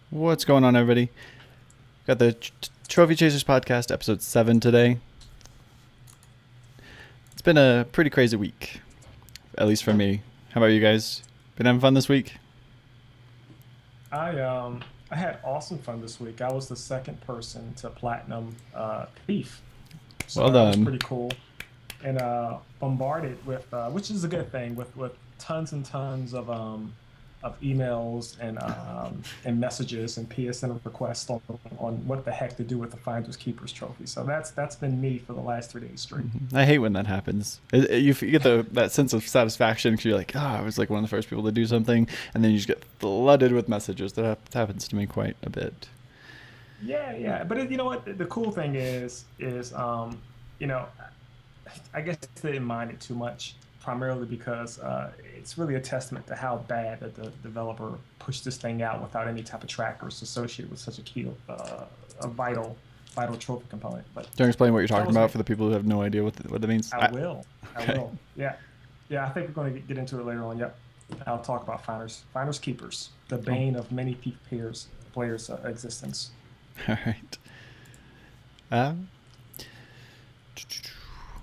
What's going on, everybody? Got the Trophy Chasers podcast, episode 7 today. It's been a pretty crazy week, at least for me. How about you guys? Been having fun this week? I had awesome fun this week. I was the second person to platinum Thief, so Well that was done. pretty cool. And bombarded with which is a good thing with tons and tons of emails and messages and PSN requests on what the heck to do with the Finders Keepers trophy. So that's been me for the last 3 days straight. I hate when that happens. You get that sense of satisfaction because you're like, I was like one of the first people to do something, and then you just get flooded with messages. That happens to me quite a bit. Yeah, yeah. But you know what? The cool thing is you know, I guess they didn't mind it too much, primarily because it's really a testament to how bad that the developer pushed this thing out without any type of trackers associated with such a key, a vital trophy component. But Do you explain what you're that talking was about me. for the people who have no idea what that means? I will. I Okay. will. Yeah, yeah. I think we're going to get into it later on. Yep. I'll talk about finders keepers, the Oh, bane of many players' existence. all right. Um,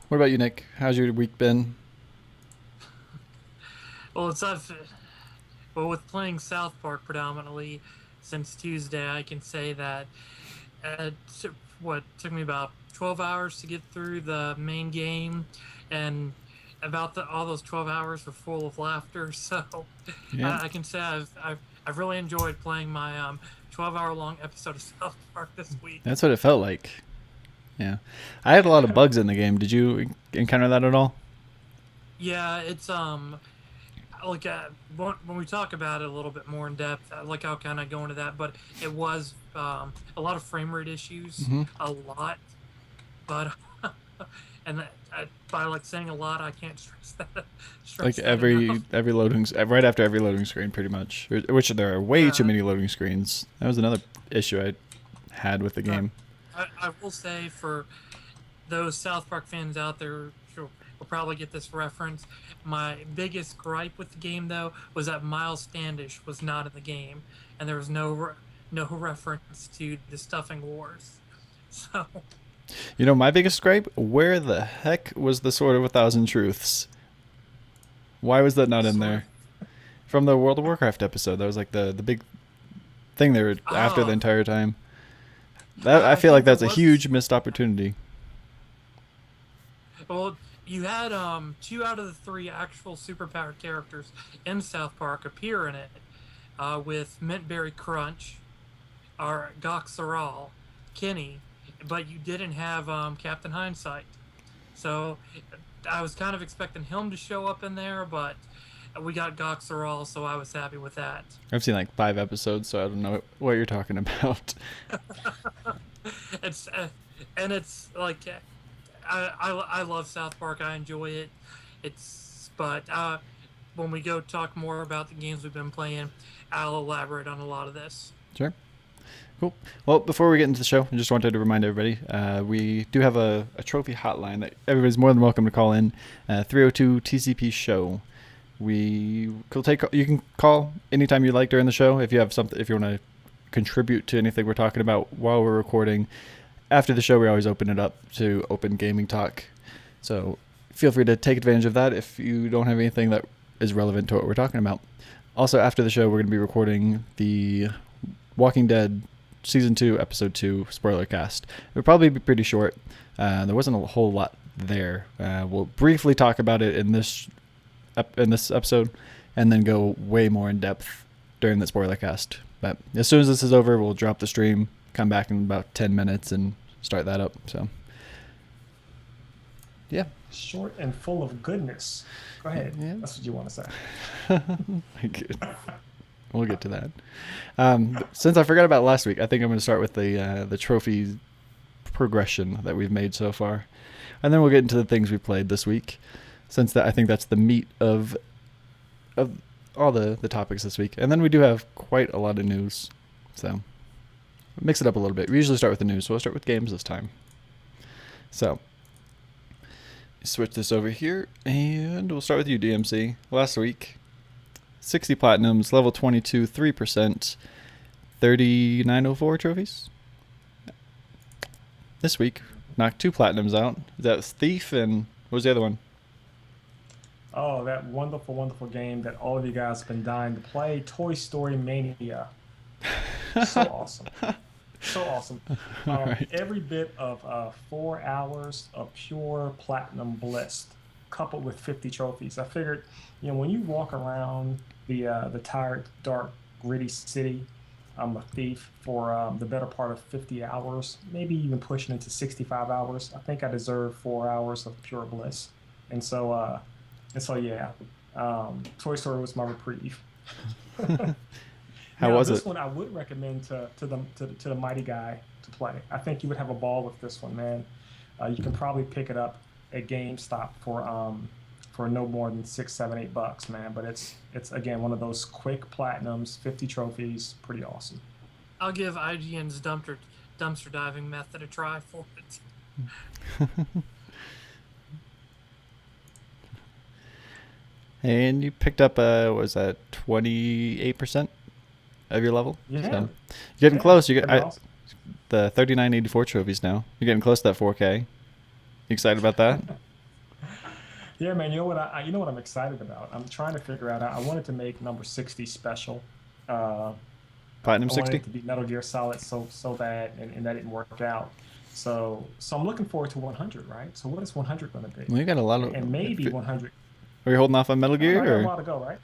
what about you, Nick? How's your week been? Well, it's not. Well, with playing South Park predominantly since Tuesday, I can say that it took me about 12 hours to get through the main game, and about all those 12 hours were full of laughter. So Yeah. I can say I've really enjoyed playing my 12-hour long episode of South Park this week. That's what it felt like. Yeah. I had a lot of bugs in the game. Did you encounter that at all? Yeah, it's like when we talk about it a little bit more in depth, like I'll kind of go into that, but it was a lot of frame rate issues, Mm-hmm. a lot, but and by like saying a lot, I can't stress Like that enough. every loading, right after every loading screen, pretty much. Which there are way too Yeah, many loading screens. That was another issue I had with the uh, game. I will say for those South Park fans out there will probably get this reference. My biggest gripe with the game, though, was that Miles Standish was not in the game, and there was no reference to the Stuffing Wars. So, You know, my biggest gripe? Where the heck was the Sword of a Thousand Truths? Why was that not in sort there? of. From the World of Warcraft episode, that was like the big thing they were after the Oh, entire time. That I I feel like think there that's a was. huge missed opportunity. Well, you had two out of the three actual superpowered characters in South Park appear in it, with Mintberry Crunch or Goxaral, Kenny, but you didn't have Captain Hindsight. So I was kind of expecting him to show up in there, but we got Goxaral, so I was happy with that. I've seen like 5 episodes, so I don't know what you're talking about. It's and it's like I love South Park. I enjoy it. It's but when we go talk more about the games we've been playing, I'll elaborate on a lot of this. Sure. Cool. Well, before we get into the show, I just wanted to remind everybody we do have a trophy hotline that everybody's more than welcome to call in. 302 TCP show. We could take. You can call anytime you like during the show if you have something. If you want to contribute to anything we're talking about while we're recording. After the show, we always open it up to open gaming talk. So feel free to take advantage of that if you don't have anything that is relevant to what we're talking about. Also, after the show, we're going to be recording the Walking Dead Season 2, Episode 2 spoiler cast. It'll probably be pretty short. There wasn't a whole lot there. We'll briefly talk about it in this episode and then go way more in depth during the spoiler cast. But as soon as this is over, we'll drop the stream, come back in about 10 minutes and start that up. So, yeah. Short and full of goodness. Go ahead. Yeah. That's what you want to say. We'll get to that. Since I forgot about last week, I think I'm going to start with the trophy progression that we've made so far. And then we'll get into the things we played this week. Since that, I think that's the meat of all the topics this week. And then we do have quite a lot of news. So mix it up a little bit. We usually start with the news, so we'll start with games this time. So switch this over here, and we'll start with you, DMC. Last week, 60 platinums, level 22, 3%, 3904 trophies. This week, knocked 2 platinums out. That was Thief and what was the other one? Oh, that wonderful, wonderful game that all of you guys have been dying to play, Toy Story Mania. So awesome. So awesome. Right. Every bit of 4 hours of pure platinum bliss, coupled with 50 trophies. I figured, when you walk around the tired, dark, gritty city, I'm a thief for the better part of 50 hours, maybe even pushing into 65 hours. I think I deserve 4 hours of pure bliss. And so yeah, Toy Story was my reprieve. How was this it? one I would recommend to the mighty guy to play. I think you would have a ball with this one, man. You can probably pick it up at GameStop for no more than $6, $7, $8, man. But it's again one of those quick platinums, 50 trophies, pretty awesome. I'll give IGN's dumpster diving method a try for it. And you picked up what was that 28% of your level? Yeah, So you're getting close. You get awesome. the 3984 trophies now. You're getting close to that 4K. You excited about that? Yeah, man. You know what? You know what I'm excited about? I'm trying to figure out. I wanted to make number 60 special. Platinum I wanted 60? it to be Metal Gear Solid so bad, and that didn't work out. So I'm looking forward to 100, right? So what is 100 going to be? Well, you got a lot of. And maybe 100. Are you holding off on Metal I Gear? got a Or? while to go, right?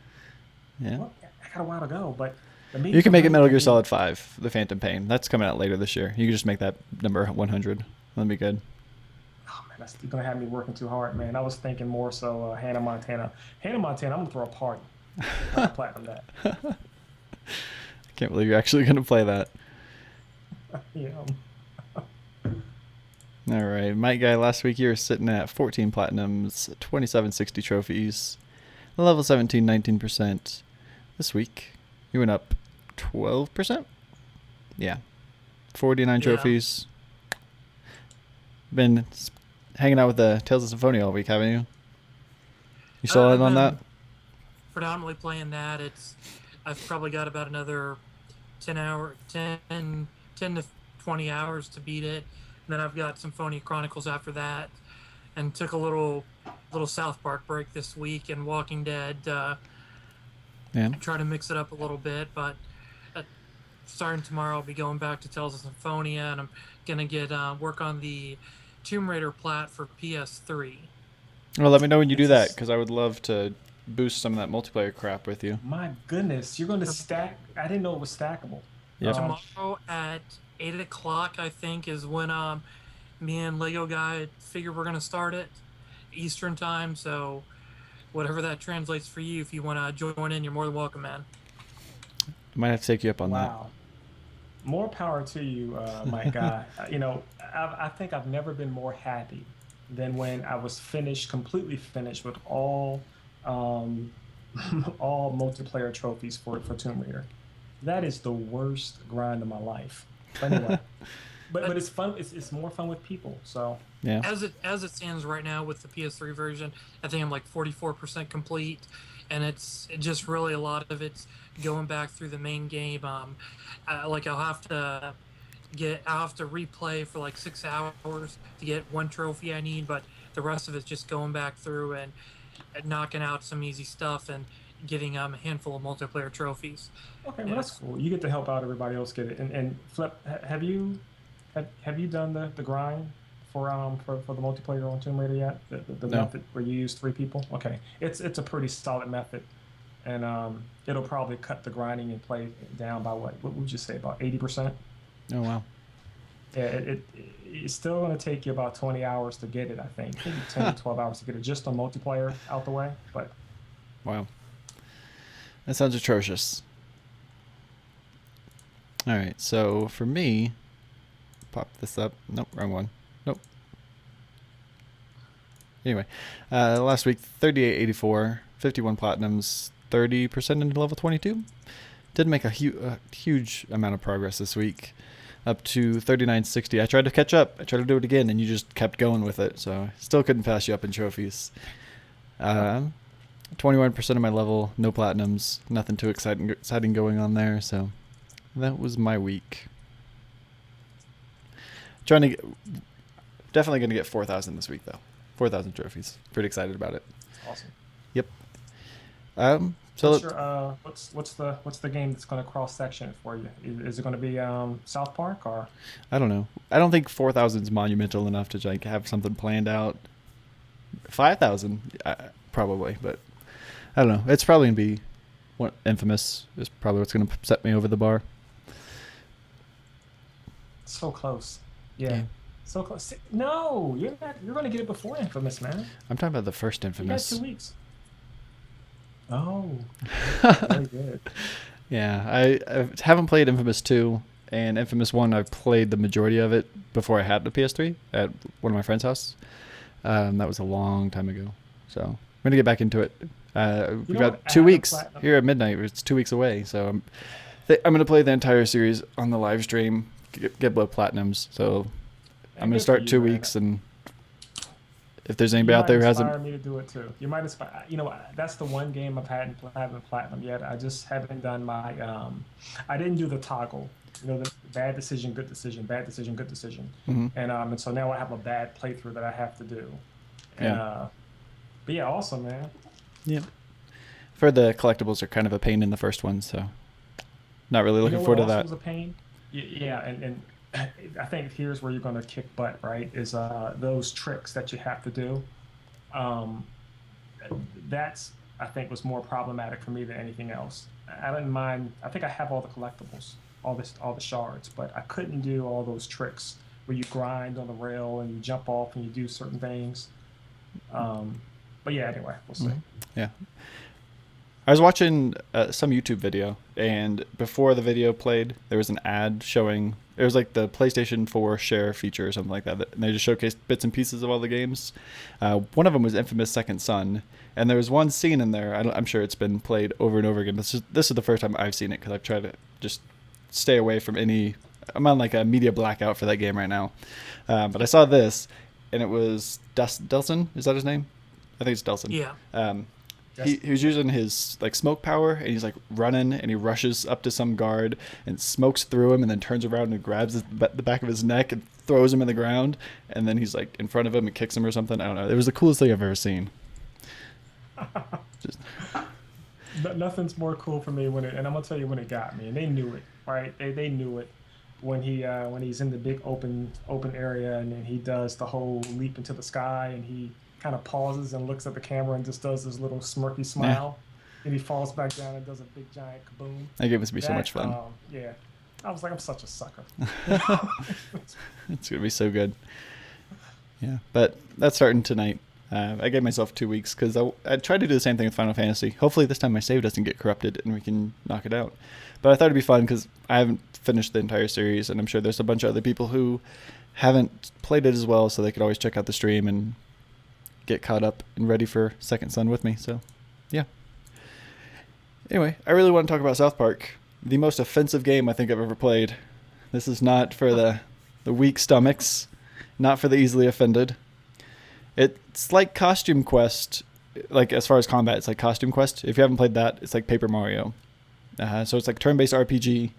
Yeah. Well, I got a while to go, but You can make it Metal Gear Solid 5, The Phantom Pain. That's coming out later this year. You can just make that number 100. That'd be good. Oh man, that's gonna have me working too hard, man. I was thinking more so Hannah Montana. Hannah Montana, I'm gonna throw a party. I'm gonna platinum that. I can't believe you're actually going to play that. Yeah. All right. Might Guy, last week you were sitting at 14 platinums, 2760 trophies, level 17, 19%. This week you went up 12%? Yeah. 49 trophies. Been hanging out with the Tales of Symphonia all week, haven't you? You still in on that? Predominantly playing that. I've probably got about another 10 to 20 hours to beat it. And then I've got Symphonia Chronicles after that, and took a little South Park break this week and Walking Dead. Try to mix it up a little bit, but starting tomorrow I'll be going back to Tales of Symphonia, and I'm gonna get work on the Tomb Raider plat for PS3. Well, let me know when you do that, because I would love to boost some of that multiplayer crap with you. My goodness, you're gonna stack. I didn't know it was stackable. Yep. Tomorrow at 8 o'clock, I think, is when me and Lego Guy figure we're gonna start it Eastern time. So whatever that translates for you, if you want to join in, you're more than welcome, man. I might have to take you up on that. Wow. More power to you, my guy. I think I've never been more happy than when I was completely finished with all multiplayer trophies for Tomb Raider. That is the worst grind of my life. But anyway, but it's fun. It's more fun with people. So yeah. As it stands right now with the PS3 version, I think I'm like 44% complete, and it's just really a lot of it's going back through the main game. I'll have to replay for like 6 hours to get one trophy I need, but the rest of it's just going back through and knocking out some easy stuff and getting a handful of multiplayer trophies. Okay, well that's cool. You get to help out everybody else get it. And Flip, have you done the grind for the multiplayer on Tomb Raider yet? The No. method where you use 3 people? Okay, it's a pretty solid method, and it'll probably cut the grinding and play down by what would you say, about 80%? Oh wow. Yeah, it's still going to take you about 20 hours to get it, I think. Maybe 10 to 12 hours to get it just on multiplayer out the way. But wow, that sounds atrocious. All right, so for me, pop this up. Nope, wrong one. Nope. Anyway, last week 3884, 51 platinums, 30% into level 22. Did make a huge amount of progress this week, up to 3960. I tried to catch up. I tried to do it again, and you just kept going with it. So still couldn't pass you up in trophies. 21% of my level, no platinums, nothing too exciting going on there. So that was my week. Definitely going to get 4,000 this week, though. 4,000 trophies. Pretty excited about it. Awesome. Yep. What's the game that's going to cross section for you? Is it going to be South Park or? I don't know. I don't think 4,000 is monumental enough to like have something planned out. 5,000 probably, but I don't know. It's probably going to be Infamous is probably what's going to set me over the bar. So close. Yeah. So close. No, you're not. You're going to get it before Infamous, man. I'm talking about the first Infamous. You got 2 weeks. Oh, very good. Yeah, I haven't played Infamous 2, and Infamous 1, I've played the majority of it before I had the PS3 at one of my friend's house. That was a long time ago. So I'm going to get back into it. We've got 2 weeks here at midnight. It's 2 weeks away. So I'm going to play the entire series on the live stream, get both platinums. So I'm going to start 2 weeks, and if there's anybody out there who hasn't, inspire me to do it too. You might inspire. You know, that's the one game I haven't platinum yet. I just haven't done my. I didn't do the toggle. You know, the bad decision, good decision, bad decision, good decision. Mm-hmm. And so now I have a bad playthrough that I have to do. And, but yeah, awesome, man. Yeah. For the collectibles are kind of a pain in the first one, so not really looking forward to that. Was a pain. Yeah, and I think here's where you're going to kick butt, right? Is those tricks that you have to do. That's, I think, was more problematic for me than anything else. I didn't mind. I think I have all the collectibles, all the shards, but I couldn't do all those tricks where you grind on the rail and you jump off and you do certain things. But yeah, anyway, we'll see. Yeah. I was watching some YouTube video, and before the video played, there was an ad showing, it was like the PlayStation 4 share feature or something like that, and they just showcased bits and pieces of all the games. One of them was Infamous Second Son, and there was one scene in there, I'm sure it's been played over and over again. This is the first time I've seen it, because I've tried to just stay away from I'm on like a media blackout for that game right now. But I saw this, and it was Delson, is that his name? I think it's Delson. Yeah. He was using his like smoke power, and he's like running, and he rushes up to some guard and smokes through him, and then turns around and grabs the back of his neck and throws him in the ground, and then he's like in front of him and kicks him or something. I don't know. It was the coolest thing I've ever seen. Nothing's more cool for me and I'm gonna tell you when it got me, and they knew it, right? They knew it when he's in the big open area, and then he does the whole leap into the sky, and he kind of pauses and looks at the camera and just does this little smirky smile, and he falls back down and does a big giant kaboom. That game must be so much fun. Yeah, I was like, I'm such a sucker. It's gonna be so good. Yeah, but that's starting tonight. I gave myself 2 weeks because I tried to do the same thing with Final Fantasy. Hopefully this time my save doesn't get corrupted and we can knock it out. But I thought it'd be fun because I haven't finished the entire series, and I'm sure there's a bunch of other people who haven't played it as well, so they could always check out the stream and get caught up and ready for Second Son with me. So, yeah. Anyway, I really want to talk about South Park, the most offensive game I think I've ever played. This is not for the weak stomachs, not for the easily offended. It's like Costume Quest, like as far as combat, it's like Costume Quest. If you haven't played that, it's like Paper Mario. So it's like turn-based RPG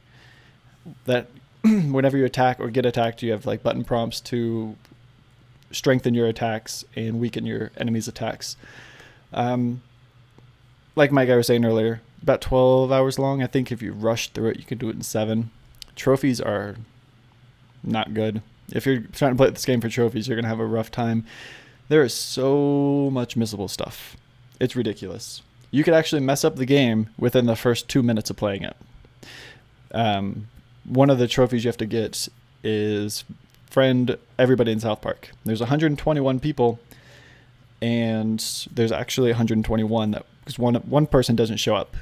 that whenever you attack or get attacked, you have like button prompts to strengthen your attacks and weaken your enemies' attacks. Like Mike, I was saying earlier, about 12 hours long. I think if you rush through it, you can do it in 7. Trophies are not good. If you're trying to play this game for trophies, you're going to have a rough time. There is so much missable stuff. It's ridiculous. You could actually mess up the game within the first 2 minutes of playing it. One of the trophies you have to get is friend everybody in South Park. There's 121 people, and there's actually 121 that because one person doesn't show up.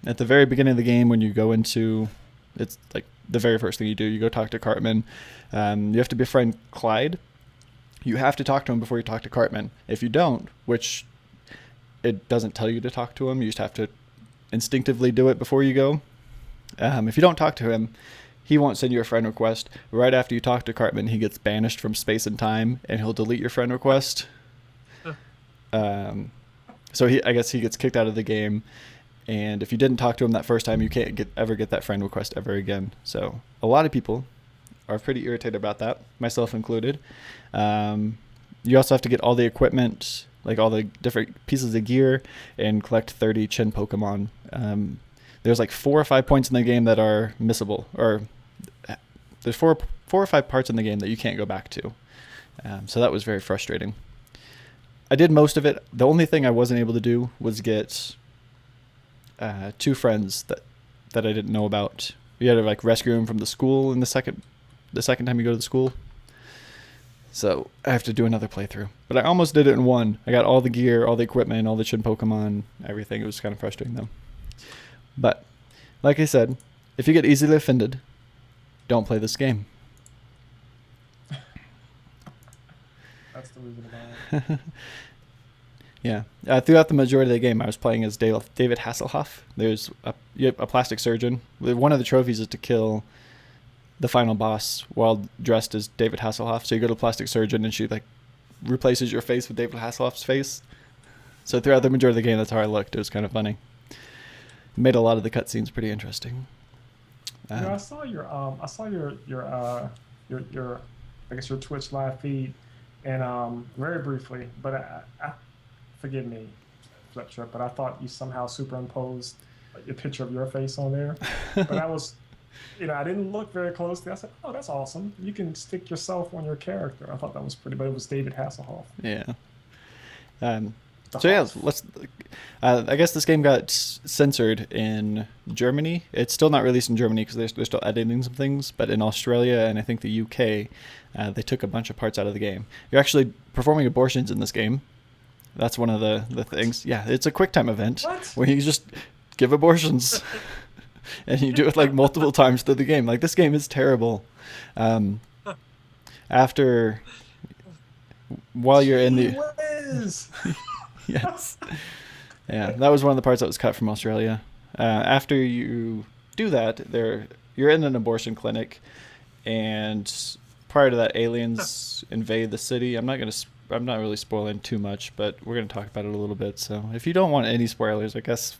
At the very beginning of the game, when you go into, it's like the very first thing you do, you go talk to Cartman. You have to befriend Clyde. You have to talk to him before you talk to Cartman. If you don't, which it doesn't tell you to talk to him, you just have to instinctively do it before you go. If you don't talk to him, he won't send you a friend request. Right after you talk to Cartman, he gets banished from space and time, and he'll delete your friend request. So I guess he gets kicked out of the game. And if you didn't talk to him that first time, you can't ever get that friend request ever again. So a lot of people are pretty irritated about that, myself included. You also have to get all the equipment, like all the different pieces of gear, and collect 30 Chin Pokemon. There's like 4 or 5 points in the game that are missable, or there's four or five parts in the game that you can't go back to. So that was very frustrating. I did most of it. The only thing I wasn't able to do was get 2 friends that I didn't know about. You had to like rescue them from the school in the second time you go to the school. So I have to do another playthrough. But I almost did it in one. I got all the gear, all the equipment, all the Chin Pokemon, everything. It was kind of frustrating though. But like I said, if you get easily offended, don't play this game. That's the reason about it. Yeah. Throughout the majority of the game, I was playing as David Hasselhoff. There's a plastic surgeon. One of the trophies is to kill the final boss while dressed as David Hasselhoff. So you go to the plastic surgeon and she like replaces your face with David Hasselhoff's face. So throughout the majority of the game, that's how I looked. It was kind of funny. It made a lot of the cutscenes pretty interesting. I saw your I guess your Twitch live feed, and very briefly, but I forgive me, Fliptriq, but I thought you somehow superimposed a picture of your face on there. But I was, I didn't look very closely. I said, "Oh, that's awesome! You can stick yourself on your character." I thought that was pretty, but it was David Hasselhoff. Yeah. So yeah, let's. I guess this game got censored in Germany. It's still not released in Germany because they're still editing some things. But in Australia and I think the UK, they took a bunch of parts out of the game. You're actually performing abortions in this game. That's one of the things. Yeah, it's a QuickTime event where you just give abortions, and you do it like multiple times through the game. Like this game is terrible. While you're in the. Yes. Yeah, that was one of the parts that was cut from Australia. After you do that, you're in an abortion clinic, and prior to that, aliens invade the city. I'm not really spoiling too much, but we're gonna talk about it a little bit. So if you don't want any spoilers, I guess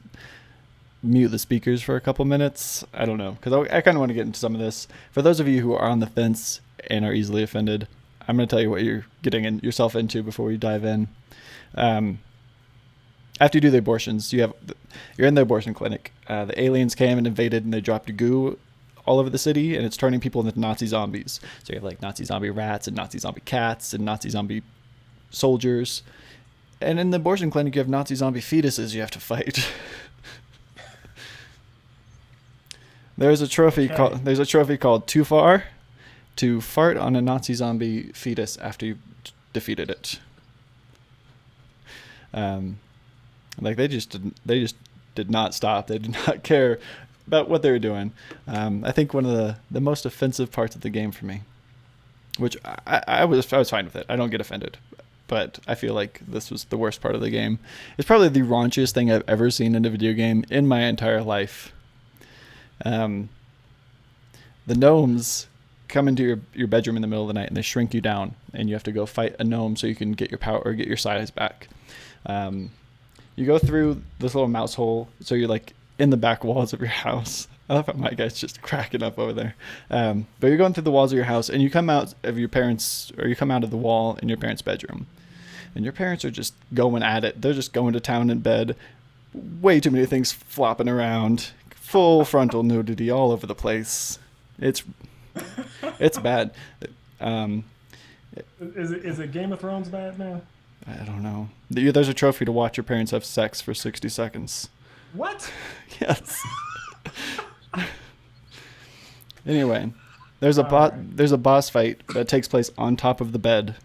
mute the speakers for a couple minutes. I don't know, because I kind of want to get into some of this. For those of you who are on the fence and are easily offended, I'm gonna tell you what you're getting yourself into before we dive in. After you do the abortions, you're in the abortion clinic. The aliens came and invaded, and they dropped goo all over the city, and it's turning people into Nazi zombies. So you have like Nazi zombie rats and Nazi zombie cats and Nazi zombie soldiers. And in the abortion clinic, you have Nazi zombie fetuses you have to fight. There's a trophy called Too Far to fart on a Nazi zombie fetus after you've defeated it. Like they just did not stop. They did not care about what they were doing. I think one of the most offensive parts of the game for me, which I was fine with it. I don't get offended, but I feel like this was the worst part of the game. It's probably the raunchiest thing I've ever seen in a video game in my entire life. The gnomes come into your bedroom in the middle of the night and they shrink you down, and you have to go fight a gnome so you can get your power or get your size back. You go through this little mouse hole, so you're like in the back walls of your house. I love how my guy's just cracking up over there. But you're going through the walls of your house, and you come out of your parents, or you come out of the wall in your parents' bedroom, and your parents are just going at it. They're just going to town in bed. Way too many things flopping around. Full frontal nudity all over the place. It's bad. Is it Game of Thrones bad, man? I don't know. There's a trophy to watch your parents have sex for 60 seconds. What? Yes. Anyway, there's a boss fight that takes place on top of the bed.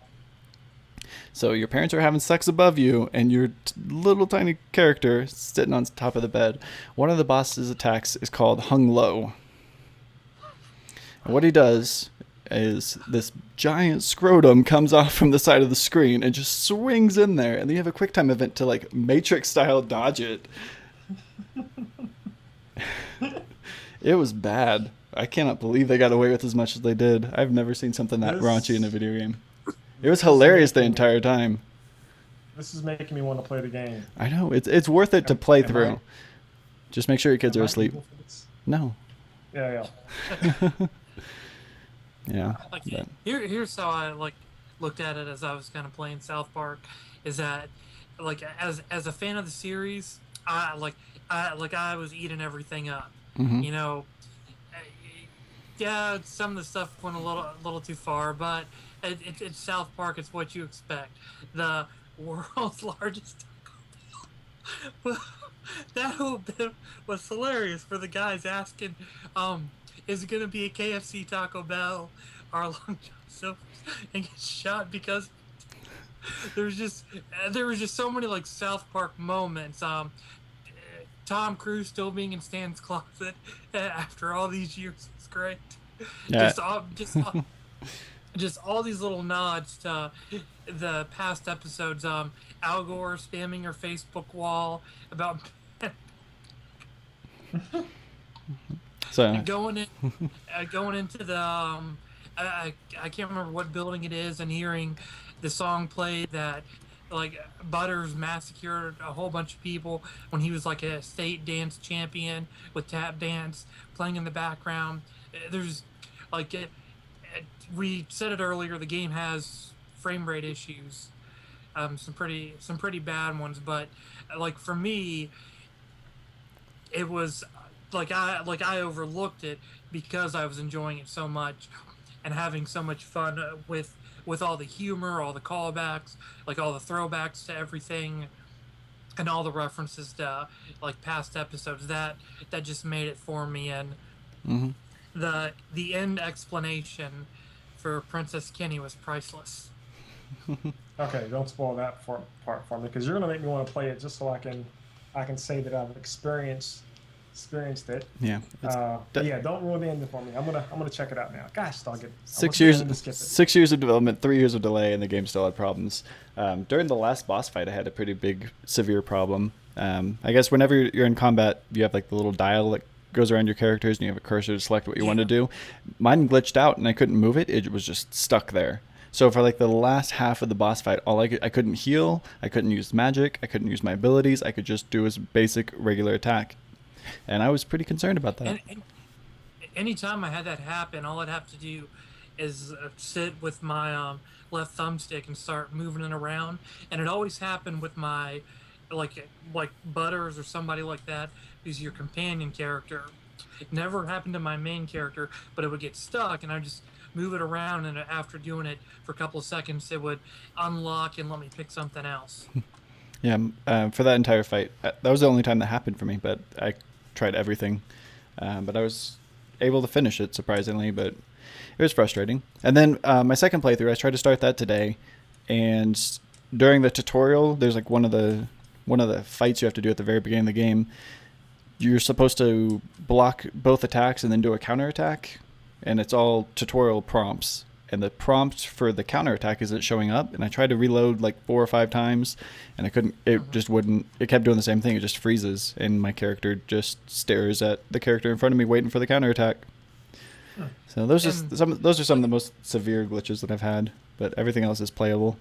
So your parents are having sex above you, and your little tiny character sitting on top of the bed. One of the boss's attacks is called Hung Low. And what he does is this giant scrotum comes off from the side of the screen and just swings in there, and then you have a QuickTime event to like Matrix style dodge it. It was bad. I cannot believe they got away with as much as they did. I've never seen something that raunchy in a video game. It was hilarious the entire time. This is making me want to play the game. I know, it's worth it to play through. Just make sure your kids Am are I asleep. evil for this? No. Yeah. Yeah. Like But, here's how I looked at it as I was kind of playing South Park, is that like as a fan of the series, I was eating everything up. mhm. You know, uh, yeah, some of the stuff went a little too far, but it's South Park. It's what you expect. The world's largest. Well, that whole bit was hilarious for the guys asking, is it gonna be a KFC, Taco Bell, or Long John Silver's, and get shot because there was just so many like South Park moments. Tom Cruise still being in Stan's closet after all these years is great. Yeah. Just all these little nods to the past episodes. Al Gore spamming her Facebook wall about So going into the I can't remember what building it is, and hearing the song play that like Butters massacred a whole bunch of people when he was like a state dance champion with tap dance playing in the background. There's like we said it earlier, the game has frame rate issues, some pretty bad ones, but like for me it was like I overlooked it because I was enjoying it so much and having so much fun with all the humor, all the callbacks, like all the throwbacks to everything, and all the references to like past episodes. That just made it for me. And mhm. the end explanation for Princess Kenny was priceless. Okay, don't spoil that part for me, because you're gonna make me want to play it just so I can say that I've experienced it. Yeah. But yeah, don't ruin the ending for me. I'm gonna check it out now. Gosh, dog it. 6 I'm years. to skip it. 6 years of development, 3 years of delay, and the game still had problems. During the last boss fight, I had a pretty big, severe problem. I guess whenever you're in combat, you have like the little dial that goes around your characters, and you have a cursor to select what you want to do. Mine glitched out, and I couldn't move it. It was just stuck there. So for like the last half of the boss fight, I couldn't heal, I couldn't use magic, I couldn't use my abilities, I could just do a basic regular attack. And I was pretty concerned about that. And anytime I had that happen, all I'd have to do is sit with my left thumbstick and start moving it around. And it always happened with my like Butters or somebody like that, who's your companion character. It never happened to my main character, but it would get stuck, and I just move it around, and after doing it for a couple of seconds, it would unlock and let me pick something else. Yeah, for that entire fight, that was the only time that happened for me, but I tried everything. But I was able to finish it, surprisingly, but it was frustrating. And then my second playthrough, I tried to start that today, and during the tutorial, there's like one of the fights you have to do at the very beginning of the game. You're supposed to block both attacks and then do a counterattack, and it's all tutorial prompts. And the prompt for the counterattack isn't showing up, and I tried to reload like 4 or 5 times, and I couldn't. It just wouldn't. It kept doing the same thing. It just freezes, and my character just stares at the character in front of me, waiting for the counterattack. So those are some of the most severe glitches that I've had, but everything else is playable.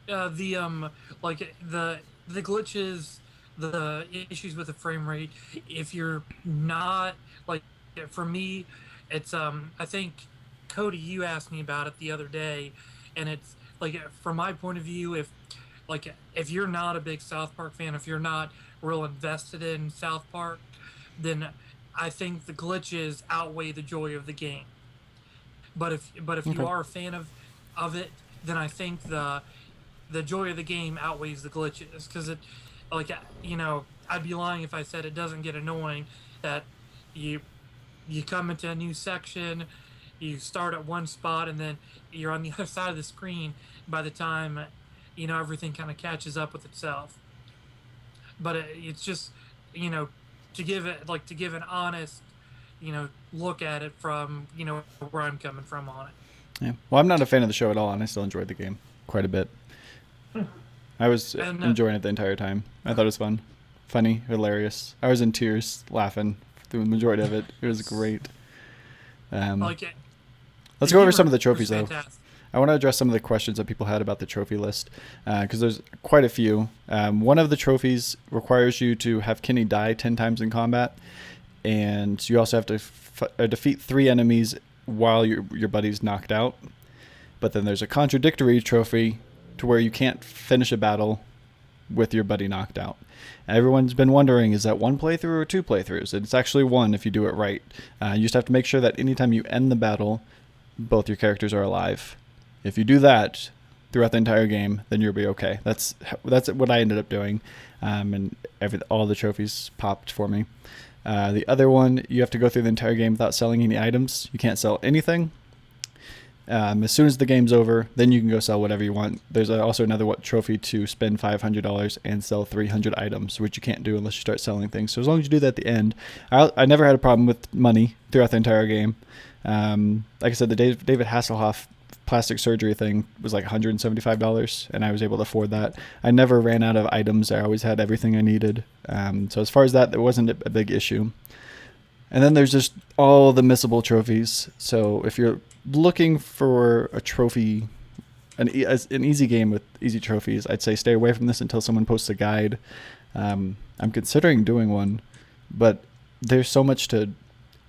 Like the glitches, the issues with the frame rate. If you're not like, for me, it's I think Cody, you asked me about it the other day, and it's like from my point of view, if you're not a big South Park fan, if you're not real invested in South Park, then I think the glitches outweigh the joy of the game. But if you are a fan of it, then I think the joy of the game outweighs the glitches, because it, like, I'd be lying if I said it doesn't get annoying that you come into a new section, you start at one spot, and then you're on the other side of the screen by the time everything kind of catches up with itself. But it's just to give an honest look at it from where I'm coming from on it. Yeah. Well, I'm not a fan of the show at all, and I still enjoyed the game quite a bit. I was enjoying it the entire time. I thought it was fun, funny, hilarious. I was in tears laughing through the majority of it. It was great. Let's go over some of the trophies, though. I want to address some of the questions that people had about the trophy list, because there's quite a few. One of the trophies requires you to have Kenny die 10 times in combat, and you also have to defeat 3 enemies while your buddy's knocked out. But then there's a contradictory trophy to where you can't finish a battle with your buddy knocked out. Everyone's been wondering, is that 1 playthrough or 2 playthroughs? It's actually 1 if you do it right. You just have to make sure that anytime you end the battle, both your characters are alive. If you do that throughout the entire game, then you'll be okay. That's what I ended up doing, and all the trophies popped for me. The other one, you have to go through the entire game without selling any items. You can't sell anything. As soon as the game's over, then you can go sell whatever you want. There's also another trophy to spend $500 and sell 300 items, which you can't do unless you start selling things. So as long as you do that at the end, I never had a problem with money throughout the entire game. Like I said, the David Hasselhoff plastic surgery thing was like $175, and I was able to afford that. I never ran out of items. I always had everything I needed. So as far as that, there wasn't a big issue. And then there's just all the missable trophies. So if you're looking for a trophy, an easy game with easy trophies, I'd say stay away from this until someone posts a guide. I'm considering doing one, but there's so much to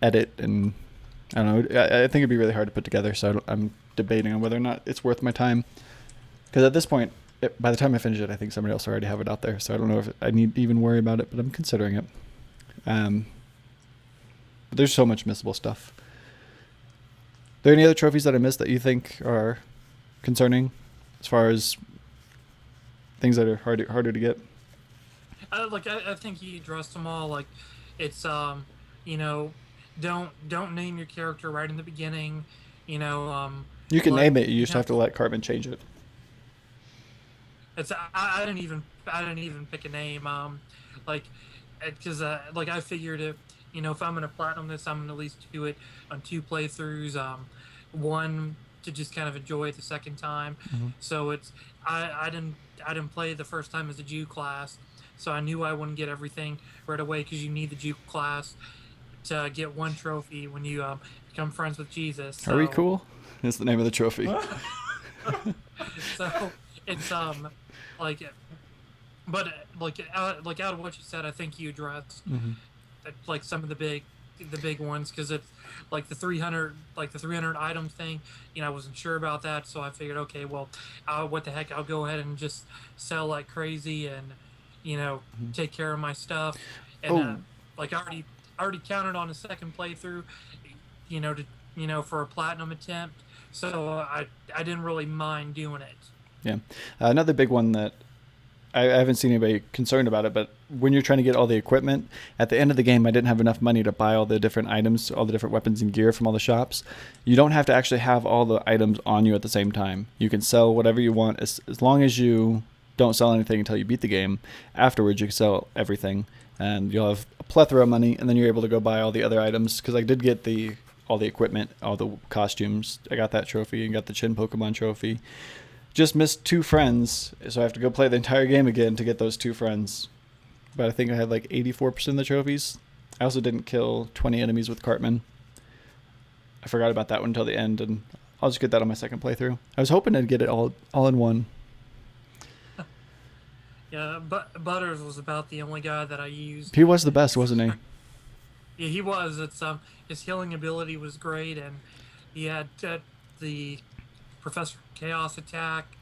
edit, and I don't know. I think it'd be really hard to put together, so I'm debating on whether or not it's worth my time. Because at this point, by the time I finish it, I think somebody else already have it out there, so I don't know if I need to even worry about it, but I'm considering it. But there's so much missable stuff. Are there any other trophies that I missed that you think are concerning as far as things that are harder to get? I think you addressed them all. Like, it's you know, don't name your character right in the beginning. You know, you can name it. You just have to let Cartman change it. It's I didn't even pick a name. Like, because like I figured it. You know, if I'm gonna platinum this, I'm gonna at least do it on 2 playthroughs. One to just kind of enjoy it the second time. Mm-hmm. So it's I didn't play the first time as a Jew class, so I knew I wouldn't get everything right away because you need the Jew class to get 1 trophy when you become friends with Jesus. So. Are we cool? That's the name of the trophy. So it's like, but like out of what you said, I think you addressed like some of the big ones, because it's like the 300 item thing. You know, I wasn't sure about that, so I figured, okay, well, what the heck, I'll go ahead and just sell like crazy and, you know, take care of my stuff. And like I already counted on a second playthrough, you know, for a platinum attempt, so I didn't really mind doing it. Yeah, another big one that I haven't seen anybody concerned about it, but when you're trying to get all the equipment, at the end of the game, I didn't have enough money to buy all the different items, all the different weapons and gear from all the shops. You don't have to actually have all the items on you at the same time. You can sell whatever you want as long as you don't sell anything until you beat the game. Afterwards, you can sell everything, and you'll have a plethora of money, and then you're able to go buy all the other items, because I did get all the equipment, all the costumes. I got that trophy and got the Chin Pokemon trophy. Just missed 2 friends, so I have to go play the entire game again to get those 2 friends. But I think I had like 84% of the trophies. I also didn't kill 20 enemies with Cartman. I forgot about that one until the end, and I'll just get that on my second playthrough. I was hoping to get it all in one. Yeah, but Butters was about the only guy that I used. He was the best, wasn't he? Yeah, he was. It's his healing ability was great, and he had the Professor Chaos attack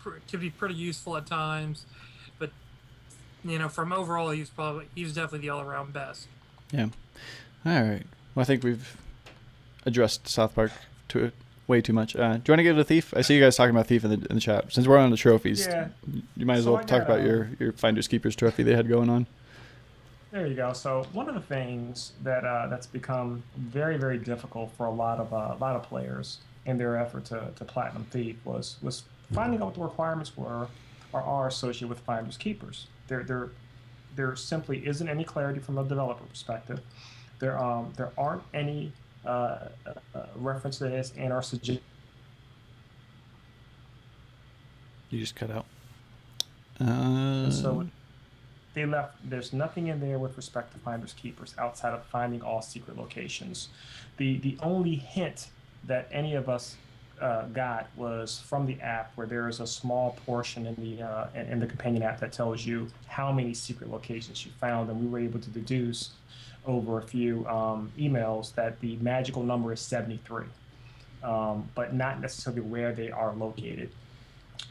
could be pretty useful at times, but you know, from overall, he was definitely the all-around best. Yeah. All right. Well, I think we've addressed South Park way too much. Do you want to get to Thief? I see you guys talking about Thief in the chat. Since we're on the trophies, yeah, you might as well talk about your Finders Keepers trophy they had going on. There you go. So one of the things that's become very, very difficult for a lot of players in their effort to platinum Thief was finding out what the requirements were or are associated with Finders Keepers. There simply isn't any clarity from a developer perspective. There aren't any references in our suggestions. You just cut out. So they left. There's nothing in there with respect to Finders Keepers outside of finding all secret locations. The only hint that any of us got was from the app, where there is a small portion in the companion app that tells you how many secret locations you found, and we were able to deduce over a few emails that the magical number is 73, but not necessarily where they are located.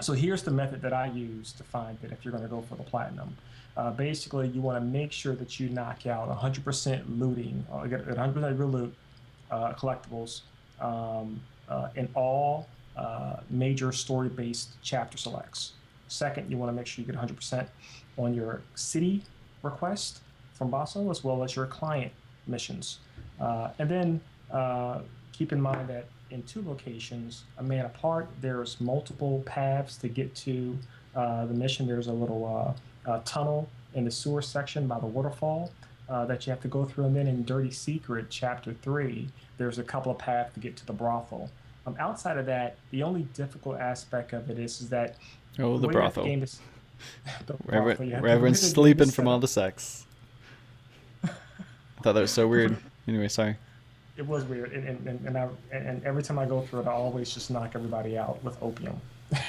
So here's the method that I use to find that if you're going to go for the platinum. Basically, you want to make sure that you knock out 100% looting, get 100% of your loot, collectibles, in all major story-based chapter selects. Second, you want to make sure you get 100% on your city request from Basso, as well as your client missions. And then keep in mind that in 2 locations, a man apart, there's multiple paths to get to the mission. There's a little tunnel in the sewer section by the waterfall that you have to go through. And then in Dirty Secret, Chapter 3, there's a couple of paths to get to the brothel. Outside of that, the only difficult aspect of it is that the brothel. Where everyone's sleeping from all the sex. I thought that was so weird. Anyway, sorry. It was weird, and every time I go through it, I always just knock everybody out with opium.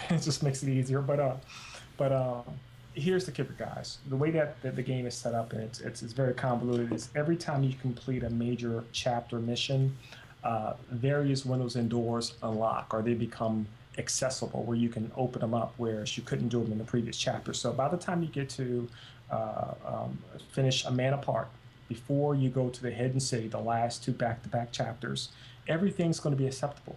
It just makes it easier. But here's the kicker, guys. The way that the game is set up, and it's very convoluted, is every time you complete a major chapter mission, various windows and doors unlock, or they become accessible, where you can open them up, whereas you couldn't do them in the previous chapter. So by the time you get to finish A Man Apart, before you go to the Hidden City, the last 2 back-to-back chapters, everything's going to be accessible.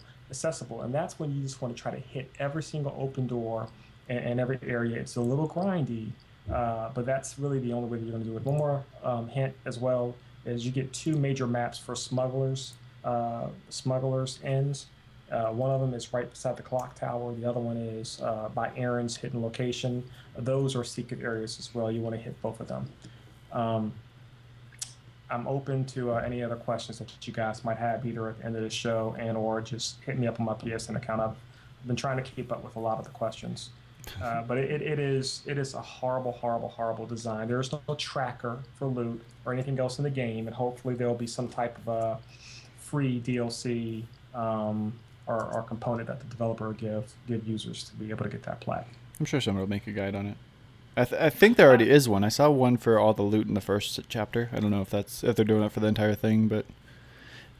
And that's when you just want to try to hit every single open door and every area. It's a little grindy, but that's really the only way that you're going to do it. One more hint as well is you get 2 major maps for smugglers ends. One of them is right beside the clock tower. The other one is by Aaron's hidden location. Those are secret areas as well. You want to hit both of them. I'm open to any other questions that you guys might have, either at the end of the show or just hit me up on my PSN account. I've been trying to keep up with a lot of the questions. But it is a horrible design. There's no tracker for loot or anything else in the game, and hopefully there'll be some type of free DLC or component that the developer give users to be able to get that plat. I'm sure someone will make a guide on it. I think there already is one. I saw one for all the loot in the first chapter. I don't know if they're doing it for the entire thing, but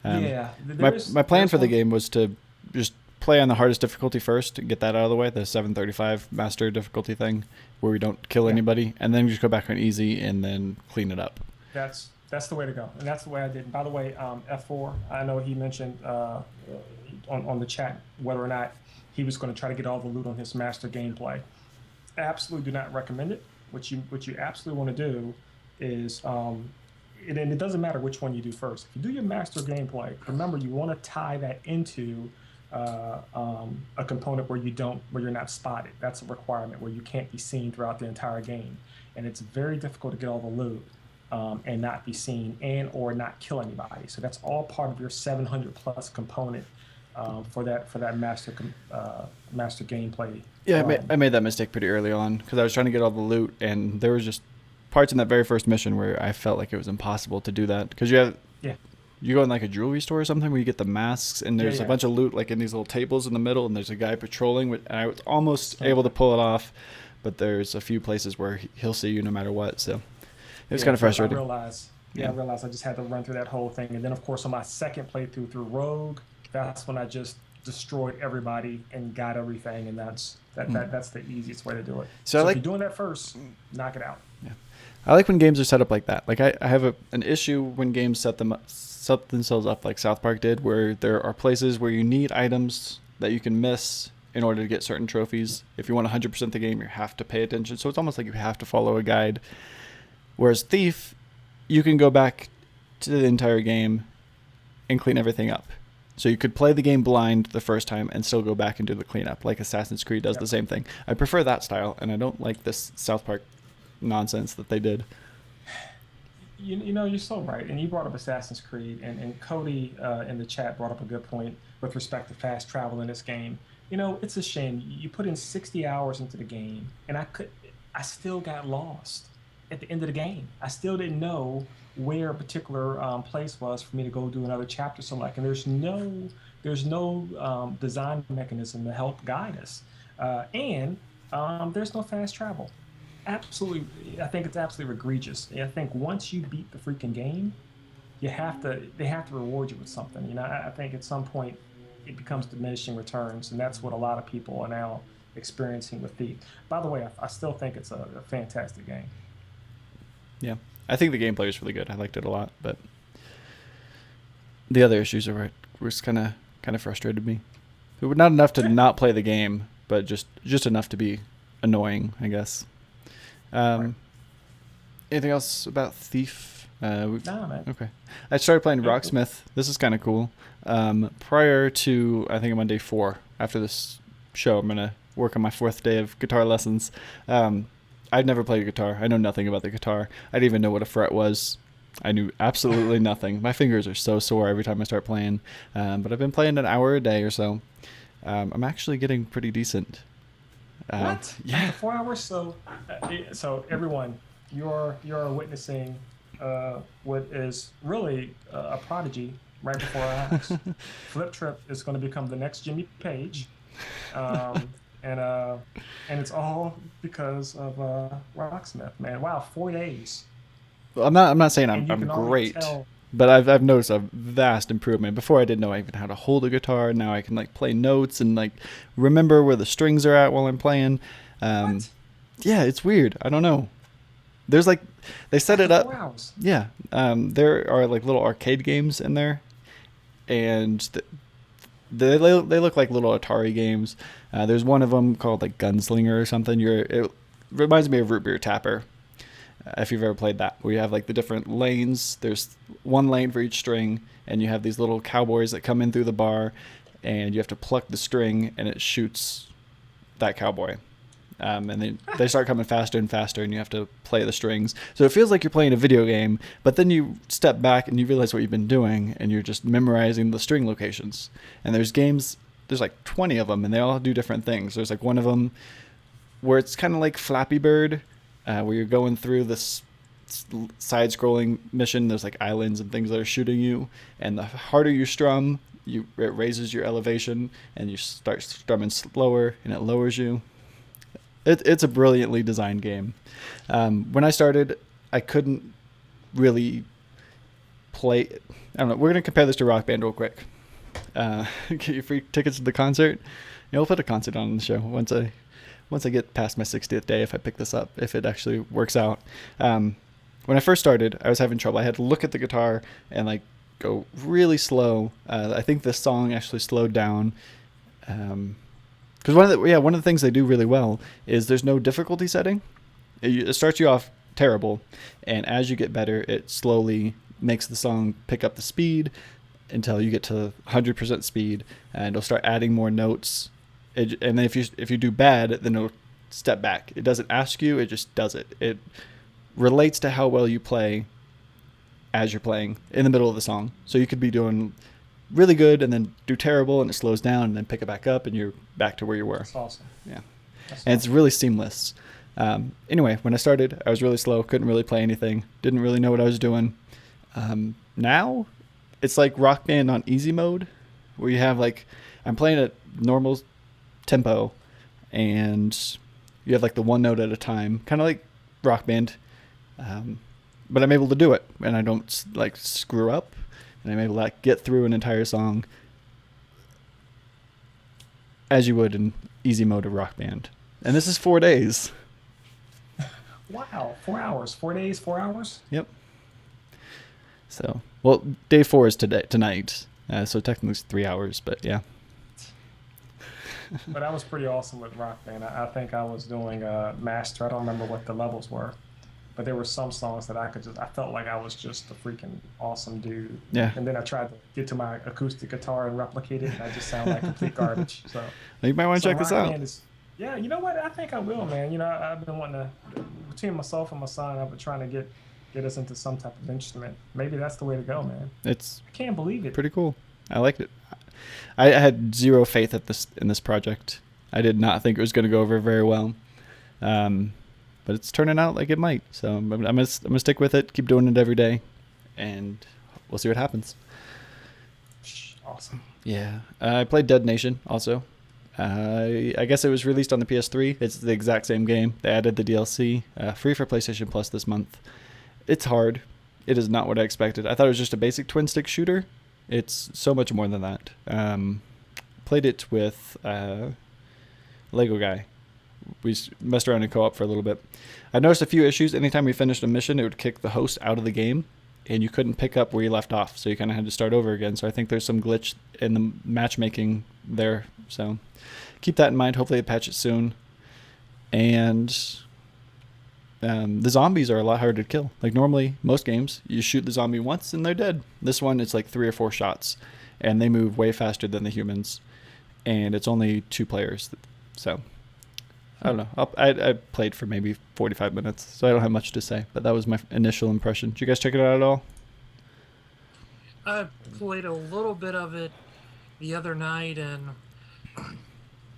my plan for the game was to just play on the hardest difficulty first, get that out of the way, the 735 master difficulty thing, where we don't kill anybody, and then just go back on easy and then clean it up. That's the way to go, and that's the way I did. And by the way, F4, I know he mentioned on the chat whether or not he was going to try to get all the loot on his master gameplay. Absolutely do not recommend it. What you absolutely want to do is, and it doesn't matter which one you do first. If you do your master gameplay, remember you want to tie that into a component where you're not spotted. That's a requirement, where you can't be seen throughout the entire game, and it's very difficult to get all the loot and not be seen or not kill anybody. So that's all part of your 700 plus component for that master gameplay. Yeah, I made that mistake pretty early on because I was trying to get all the loot, and there was just parts in that very first mission where I felt like it was impossible to do that because you go in like a jewelry store or something where you get the masks, and there's a bunch of loot like in these little tables in the middle, and there's a guy patrolling, and I was almost able to pull it off, but there's a few places where he'll see you no matter what, so it was kind of frustrating. I realized I just had to run through that whole thing, and then of course on my second playthrough through Rogue, that's when I just destroyed everybody and got everything, and that's the easiest way to do it. So if you're doing that first, knock it out. Yeah, I like when games are set up like that. Like I have an issue when games set themselves up like South Park did, where there are places where you need items that you can miss in order to get certain trophies. If you want 100% the game, you have to pay attention. So it's almost like you have to follow a guide. Whereas Thief, you can go back to the entire game and clean everything up. So you could play the game blind the first time and still go back and do the cleanup, like Assassin's Creed does the same thing. I prefer that style, and I don't like this South Park nonsense that they did. You know, you're so right. And you brought up Assassin's Creed, and Cody in the chat brought up a good point with respect to fast travel in this game. You know, it's a shame. You put in 60 hours into the game, and I still got lost at the end of the game. I still didn't know where a particular place was for me to go do another chapter select, and there's no design mechanism to help guide us, and there's no fast travel. Absolutely, I think it's absolutely egregious. I think once you beat the freaking game, they have to reward you with something. I think at some point it becomes diminishing returns, and that's what a lot of people are now experiencing with Thief. By the way, I still think it's a fantastic game. Yeah, I think the gameplay is really good. I liked it a lot, but the other issues were kind of frustrated me. It was not enough to not play the game, but just enough to be annoying, I guess. Right. Anything else about Thief? No, man. Okay. I started playing Yeah. Rocksmith. This is kind of cool. Prior to, I think I'm on day 4. After this show, I'm going to work on my 4th day of guitar lessons. I'd never played guitar. I know nothing about the guitar. I didn't even know what a fret was. I knew absolutely nothing. My fingers are so sore every time I start playing. But I've been playing an hour a day or so. I'm actually getting pretty decent. What? Yeah. After 4 hours? So everyone, you're witnessing what is really a prodigy right before our eyes. Fliptriq is going to become the next Jimmy Page, um, and uh, and it's all because of Rocksmith, man. Wow, 4 days, Well, I'm not saying and you I'm can already great, tell. but I've noticed a vast improvement. Before I didn't know even how to hold a guitar. Now I can like play notes and like remember where the strings are at while I'm playing. What? Yeah, it's weird. I don't know. There's like they set After it up. 4 hours? Yeah, there are like little arcade games in there, and they look like little Atari games. There's one of them called like Gunslinger or something. It reminds me of Root Beer Tapper. If you've ever played that, where you have like the different lanes. There's one lane for each string, and you have these little cowboys that come in through the bar, and you have to pluck the string, and it shoots that cowboy. And then they start coming faster and faster, and you have to play the strings. So it feels like you're playing a video game, but then you step back and you realize what you've been doing, and you're just memorizing the string locations. And there's like 20 of them, and they all do different things. There's like one of them where it's kind of like Flappy Bird, where you're going through this side-scrolling mission. There's like islands and things that are shooting you, and the harder you strum, it raises your elevation, and you start strumming slower, and it lowers you. It's a brilliantly designed game. When I started, I couldn't really play. I don't know. We're gonna compare this to Rock Band real quick. Get your free tickets to the concert. We'll put a concert on the show once I get past my 60th day, if I pick this up, if it actually works out. When I first started, I was having trouble. I had to look at the guitar and like go really slow. I think this song actually slowed down. Because one of the things they do really well is there's no difficulty setting. It starts you off terrible, and as you get better, it slowly makes the song pick up the speed until you get to 100% speed, and it'll start adding more notes. And then if you do bad, then it'll step back. It doesn't ask you; it just does it. It relates to how well you play as you're playing in the middle of the song. So you could be doing really good and then do terrible, and it slows down, and then pick it back up, and you're back to where you were. That's awesome. Yeah. That's And it's really seamless. Anyway, when I started, I was really slow, couldn't really play anything, didn't really know what I was doing. Now, it's like Rock Band on easy mode, where you have like, I'm playing at normal tempo, and you have like the one note at a time, kind of like Rock Band, but I'm able to do it, and I don't like screw up, and I'm able to like, get through an entire song as you would in easy mode of Rock Band. And this is 4 days. Wow, 4 hours, 4 days, 4 hours. Yep. So, well, day 4 is tonight. So technically it's 3 hours, but yeah. But that was pretty awesome with Rock Band. I think I was doing master. I don't remember what the levels were, but there were some songs that I felt like I was just a freaking awesome dude. Yeah. And then I tried to get to my acoustic guitar and replicate it, and I just sound like complete garbage. So You might want to check this Rock out. Band yeah, you know what? I think I will, man. I've been wanting to, between myself and my son, I've been trying to get us into some type of instrument. Maybe that's the way to go, man. It's I can't believe it. pretty cool. I liked it. I had zero faith in this project. I did not think it was going to go over very well. But it's turning out like it might. So I'm gonna stick with it. Keep doing it every day. and we'll see what happens. Awesome. Yeah, I played Dead Nation also. I guess it was released on the PS3. It's the exact same game. They added the DLC, free for PlayStation Plus this month. It's hard. It is not what I expected. I thought it was just a basic twin-stick shooter. It's so much more than that. Played it with Lego Guy. We messed around in co-op for a little bit. I noticed a few issues. Anytime we finished a mission, it would kick the host out of the game, and you couldn't pick up where you left off, so you kind of had to start over again. So I think there's some glitch in the matchmaking there. So keep that in mind. Hopefully they patch it soon. And the zombies are a lot harder to kill. Like normally, most games, you shoot the zombie once and they're dead. This one, it's like 3 or 4 shots, and they move way faster than the humans. And it's only 2 players. So I don't know. I played for maybe 45 minutes, so I don't have much to say. But that was my initial impression. Did you guys check it out at all? I played a little bit of it the other night, and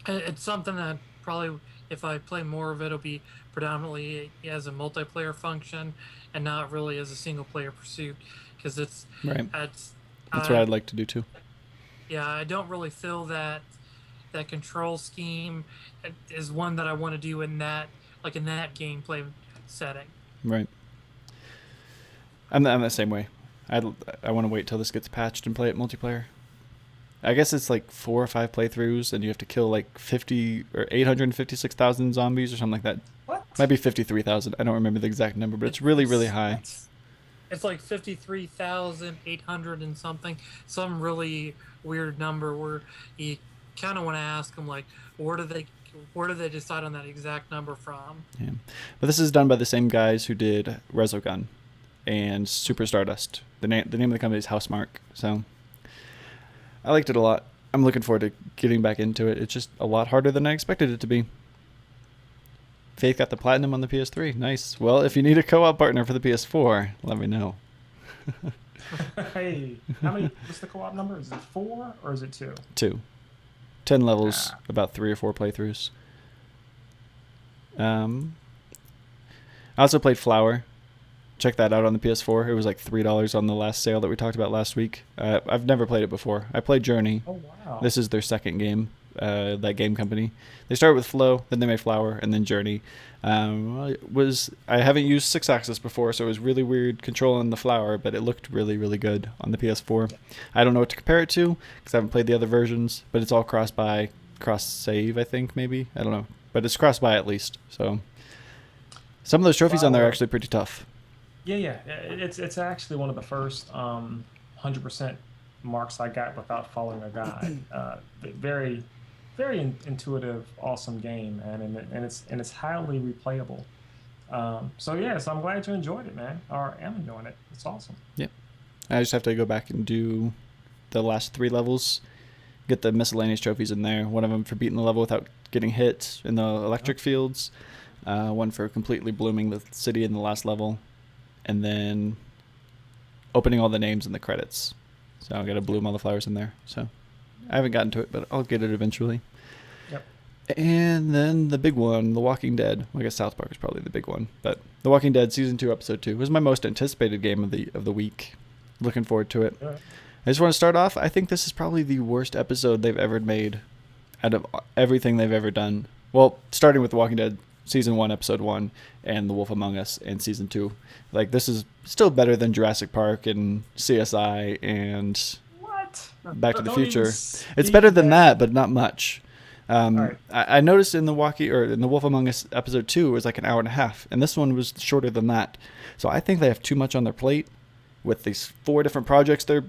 it's something that probably, if I play more of it, it'll be predominantly as a multiplayer function and not really as a single-player pursuit, because it's right. That's what I'd like to do too. Yeah, I don't really feel that control scheme is one that I want to do in that gameplay setting. Right. I'm the same way. I want to wait till this gets patched and play it multiplayer. I guess it's like 4 or 5 playthroughs, and you have to kill like 50 or 856,000 zombies or something like that. What? Might be 53,000. I don't remember the exact number, but it's really, really high. It's like 53,800 and something. Some really weird number where you kind of want to ask them, like, where do they decide on that exact number from? Yeah, but this is done by the same guys who did Resogun and Super Stardust. The name of the company is Housemarque. So I liked it a lot. I'm looking forward to getting back into it. It's just a lot harder than I expected it to be. Faith got the platinum on the PS3. Nice. Well, if you need a co-op partner for the PS4, let me know. Hey, what's the co-op number? Is it 4 or is it 2? 2. 10 levels, about 3 or 4 playthroughs. I also played Flower. Check that out on the PS4. It was like $3 on the last sale that we talked about last week. I've never played it before. I played Journey. Oh, wow. This is their second game, that game company. They started with Flow, then they made Flower, and then Journey. I haven't used 6-axis before, so it was really weird controlling the Flower, but it looked really, really good on the PS4. I don't know what to compare it to, because I haven't played the other versions, but it's all cross-buy, cross-save, I think, maybe? I don't know. But it's cross-buy at least, so some of those trophies on there are actually pretty tough. Yeah. It's actually one of the first 100% marks I got without following a guide. Very, very intuitive, awesome game, man, and it's highly replayable. So I'm glad you enjoyed it, man. Or am enjoying it. It's awesome. Yep. I just have to go back and do the last 3 levels, get the miscellaneous trophies in there. One of them for beating the level without getting hit in the electric fields. One for completely blooming the city in the last level. And then opening all the names in the credits. So I got to bloom all the flowers in there. So I haven't gotten to it, but I'll get it eventually. Yep. And then the big one, The Walking Dead. Well, I guess South Park is probably the big one, but The Walking Dead Season 2, Episode 2 was my most anticipated game of the week. Looking forward to it. Yeah. I just want to start off. I think this is probably the worst episode they've ever made out of everything they've ever done. Well, starting with The Walking Dead Season 1, Episode 1, and The Wolf Among Us, and Season 2. Like, this is still better than Jurassic Park and CSI and Back to the Future. It's better than that, but not much. Right. I noticed in the Wolf Among Us Episode 2, it was like an hour and a half, and this one was shorter than that. So I think they have too much on their plate with these 4 different projects they're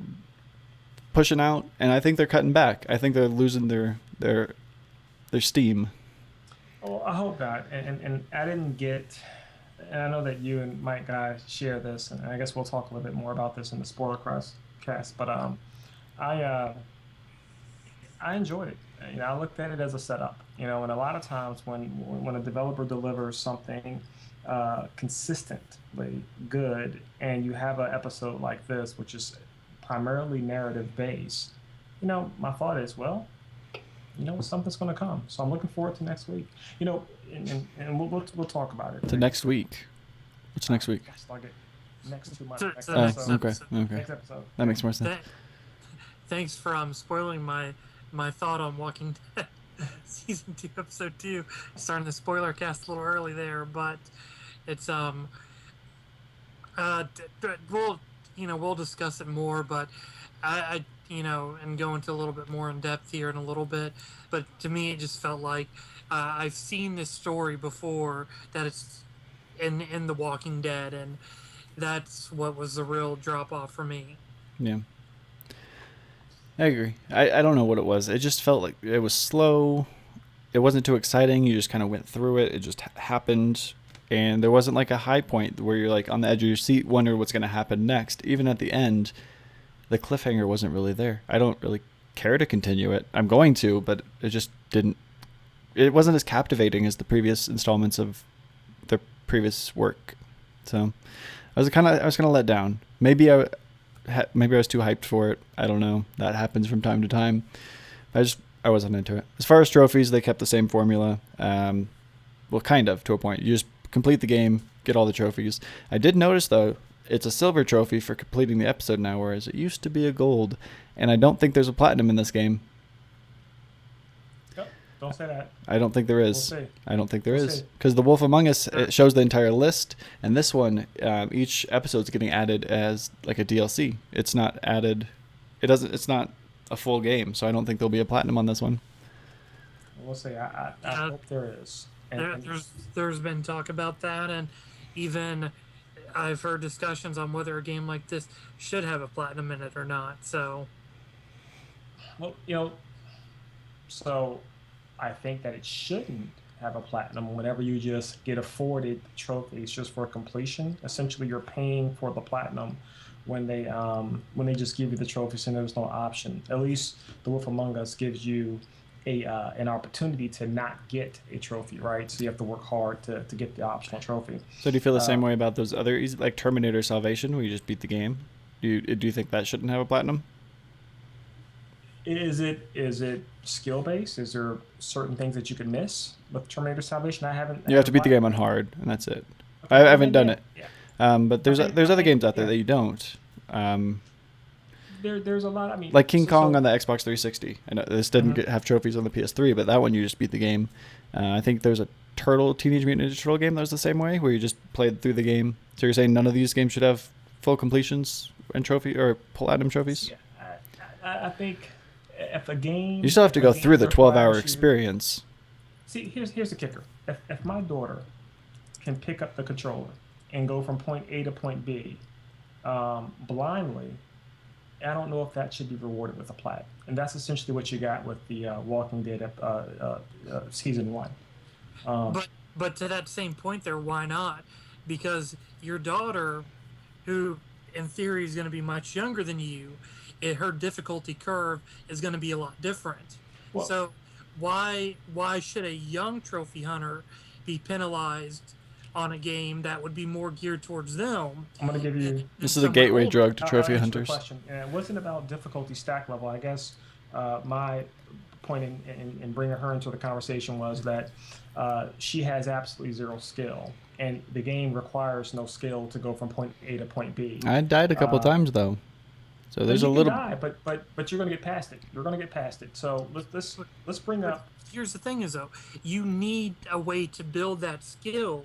pushing out, and I think they're cutting back. I think they're losing their steam. Well, I hope not. And I didn't get, and I know that you and Mike guys share this, and I guess we'll talk a little bit more about this in the spoiler cast. But I enjoyed it. I looked at it as a setup. And a lot of times when a developer delivers something consistently good, and you have an episode like this, which is primarily narrative based, my thought is, well, something's going to come. So I'm looking forward to next week. And we'll talk about it. To next week. What's next week? Gosh, next 2 months. To Next the Oh, next episode. okay, episode. okay. Next episode. That makes more sense. Thanks for spoiling my thought on Walking Dead season 2, episode 2. Starting the spoiler cast a little early there, but it's we'll discuss it more, but I and go into a little bit more in depth here in a little bit. But to me, it just felt like I've seen this story before, that it's in The Walking Dead, and that's what was the real drop off for me. Yeah. I agree. I don't know what it was. It just felt like it was slow. It wasn't too exciting. You just kind of went through it. It just happened. And there wasn't like a high point where you're like on the edge of your seat, wondering what's going to happen next. Even at the end, the cliffhanger wasn't really there. I don't really care to continue it. I'm going to, but it just didn't. It wasn't as captivating as the previous installments of the previous work. So I was kind of let down. Maybe I was too hyped for it. I don't know. That happens from time to time. I wasn't into it. As far as trophies, they kept the same formula. Well, kind of, to a point. You just complete the game, get all the trophies. I did notice, though, it's a silver trophy for completing the episode now, whereas it used to be a gold. And I don't think there's a platinum in this game. Yep, don't say that. I don't think there is. We'll see. I don't think there We'll is. see. Because The Wolf Among Us, it shows the entire list. And this one, each episode's getting added as like a DLC. It's not added. It's not a full game. So I don't think there'll be a platinum on this one. We'll see. I hope there is. There's been talk about that, and even I've heard discussions on whether a game like this should have a platinum in it or not. So, well, so I think that it shouldn't have a platinum whenever you just get afforded trophies just for completion. Essentially, you're paying for the platinum when they just give you the trophies and there's no option. At least The Wolf Among Us gives you an opportunity to not get a trophy, right? So you have to work hard to get the optional trophy. So do you feel the same way about those other, like Terminator Salvation, where you just beat the game? Do you think that shouldn't have a platinum? Is it skill based? Is there certain things that you could miss with Terminator Salvation? You have to beat the game on hard, and that's it. Okay, I haven't done it. Yeah. But there's other games out there that you don't. There's a lot. I mean, like King Kong on the Xbox 360. I know this didn't have trophies on the PS3, but that one you just beat the game. I think there's a Teenage Mutant Ninja Turtle game that was the same way, where you just played through the game. So you're saying none of these games should have full completions and trophy or platinum trophies? Yeah, I think if a game, you still have to go through the 12-hour experience. See, here's the kicker. If my daughter can pick up the controller and go from point A to point B blindly, I don't know if that should be rewarded with a plat. And that's essentially what you got with the Walking Dead season 1. But to that same point there, why not? Because your daughter, who in theory is going to be much younger than you, her difficulty curve is going to be a lot different. Well, so why should a young trophy hunter be penalized on a game that would be more geared towards them? I'm going to give you... This is a gateway drug to trophy hunters. Question. It wasn't about difficulty stack level. I guess my point in bringing her into the conversation was that she has absolutely zero skill, and the game requires no skill to go from point A to point B. I died a couple times, though. So there's a little... Die, but you're going to get past it. You're going to get past it. So let's bring up... Here's the thing is, though, you need a way to build that skill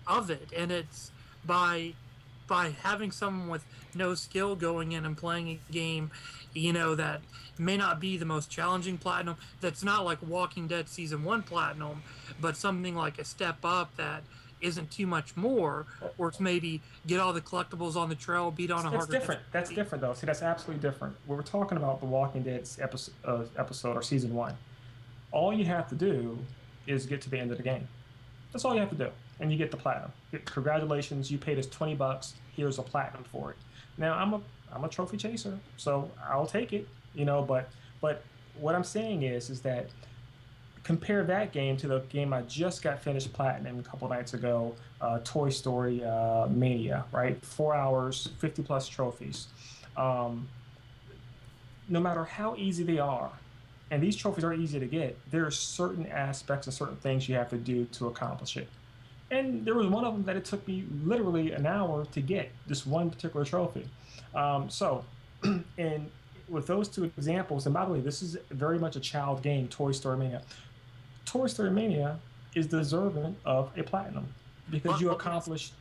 of it, and it's by having someone with no skill going in and playing a game, that may not be the most challenging platinum. That's not like Walking Dead season 1 platinum, but something like a step up that isn't too much more, or it's maybe get all the collectibles on the trail, beat on a harder... That's different, though. See, that's absolutely different. We're talking about the Walking Dead episode or season 1. All you have to do is get to the end of the game. That's all you have to do, and you get the platinum. Congratulations, you paid us $20. Here's a platinum for it. Now, I'm a trophy chaser, so I'll take it. But what I'm saying is that compare that game to the game I just got finished platinum a couple nights ago, Toy Story Mania, right? 4 hours, 50 plus trophies. No matter how easy they are, and these trophies are easy to get, there are certain aspects and certain things you have to do to accomplish it. And there was one of them that it took me literally an hour to get this one particular trophy. So, and with those two examples, and by the way, this is very much a child game, Toy Story Mania. Toy Story Mania is deserving of a platinum because you Let me ask, accomplished.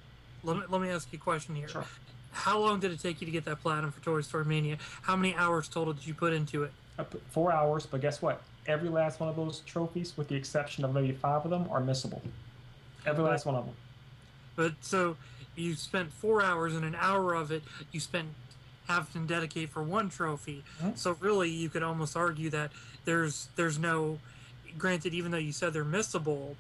let me ask you a question here. Sure. How long did it take you to get that platinum for Toy Story Mania? How many hours total did you put into it? I put 4 hours, but guess what? Every last one of those trophies, with the exception of maybe five of them, are missable. Every But last one of them. so you spent 4 hours, and an hour of it you spent having to dedicate for one trophy. Mhm. So really, you could almost argue that there's no. Granted, even though you said they're missable,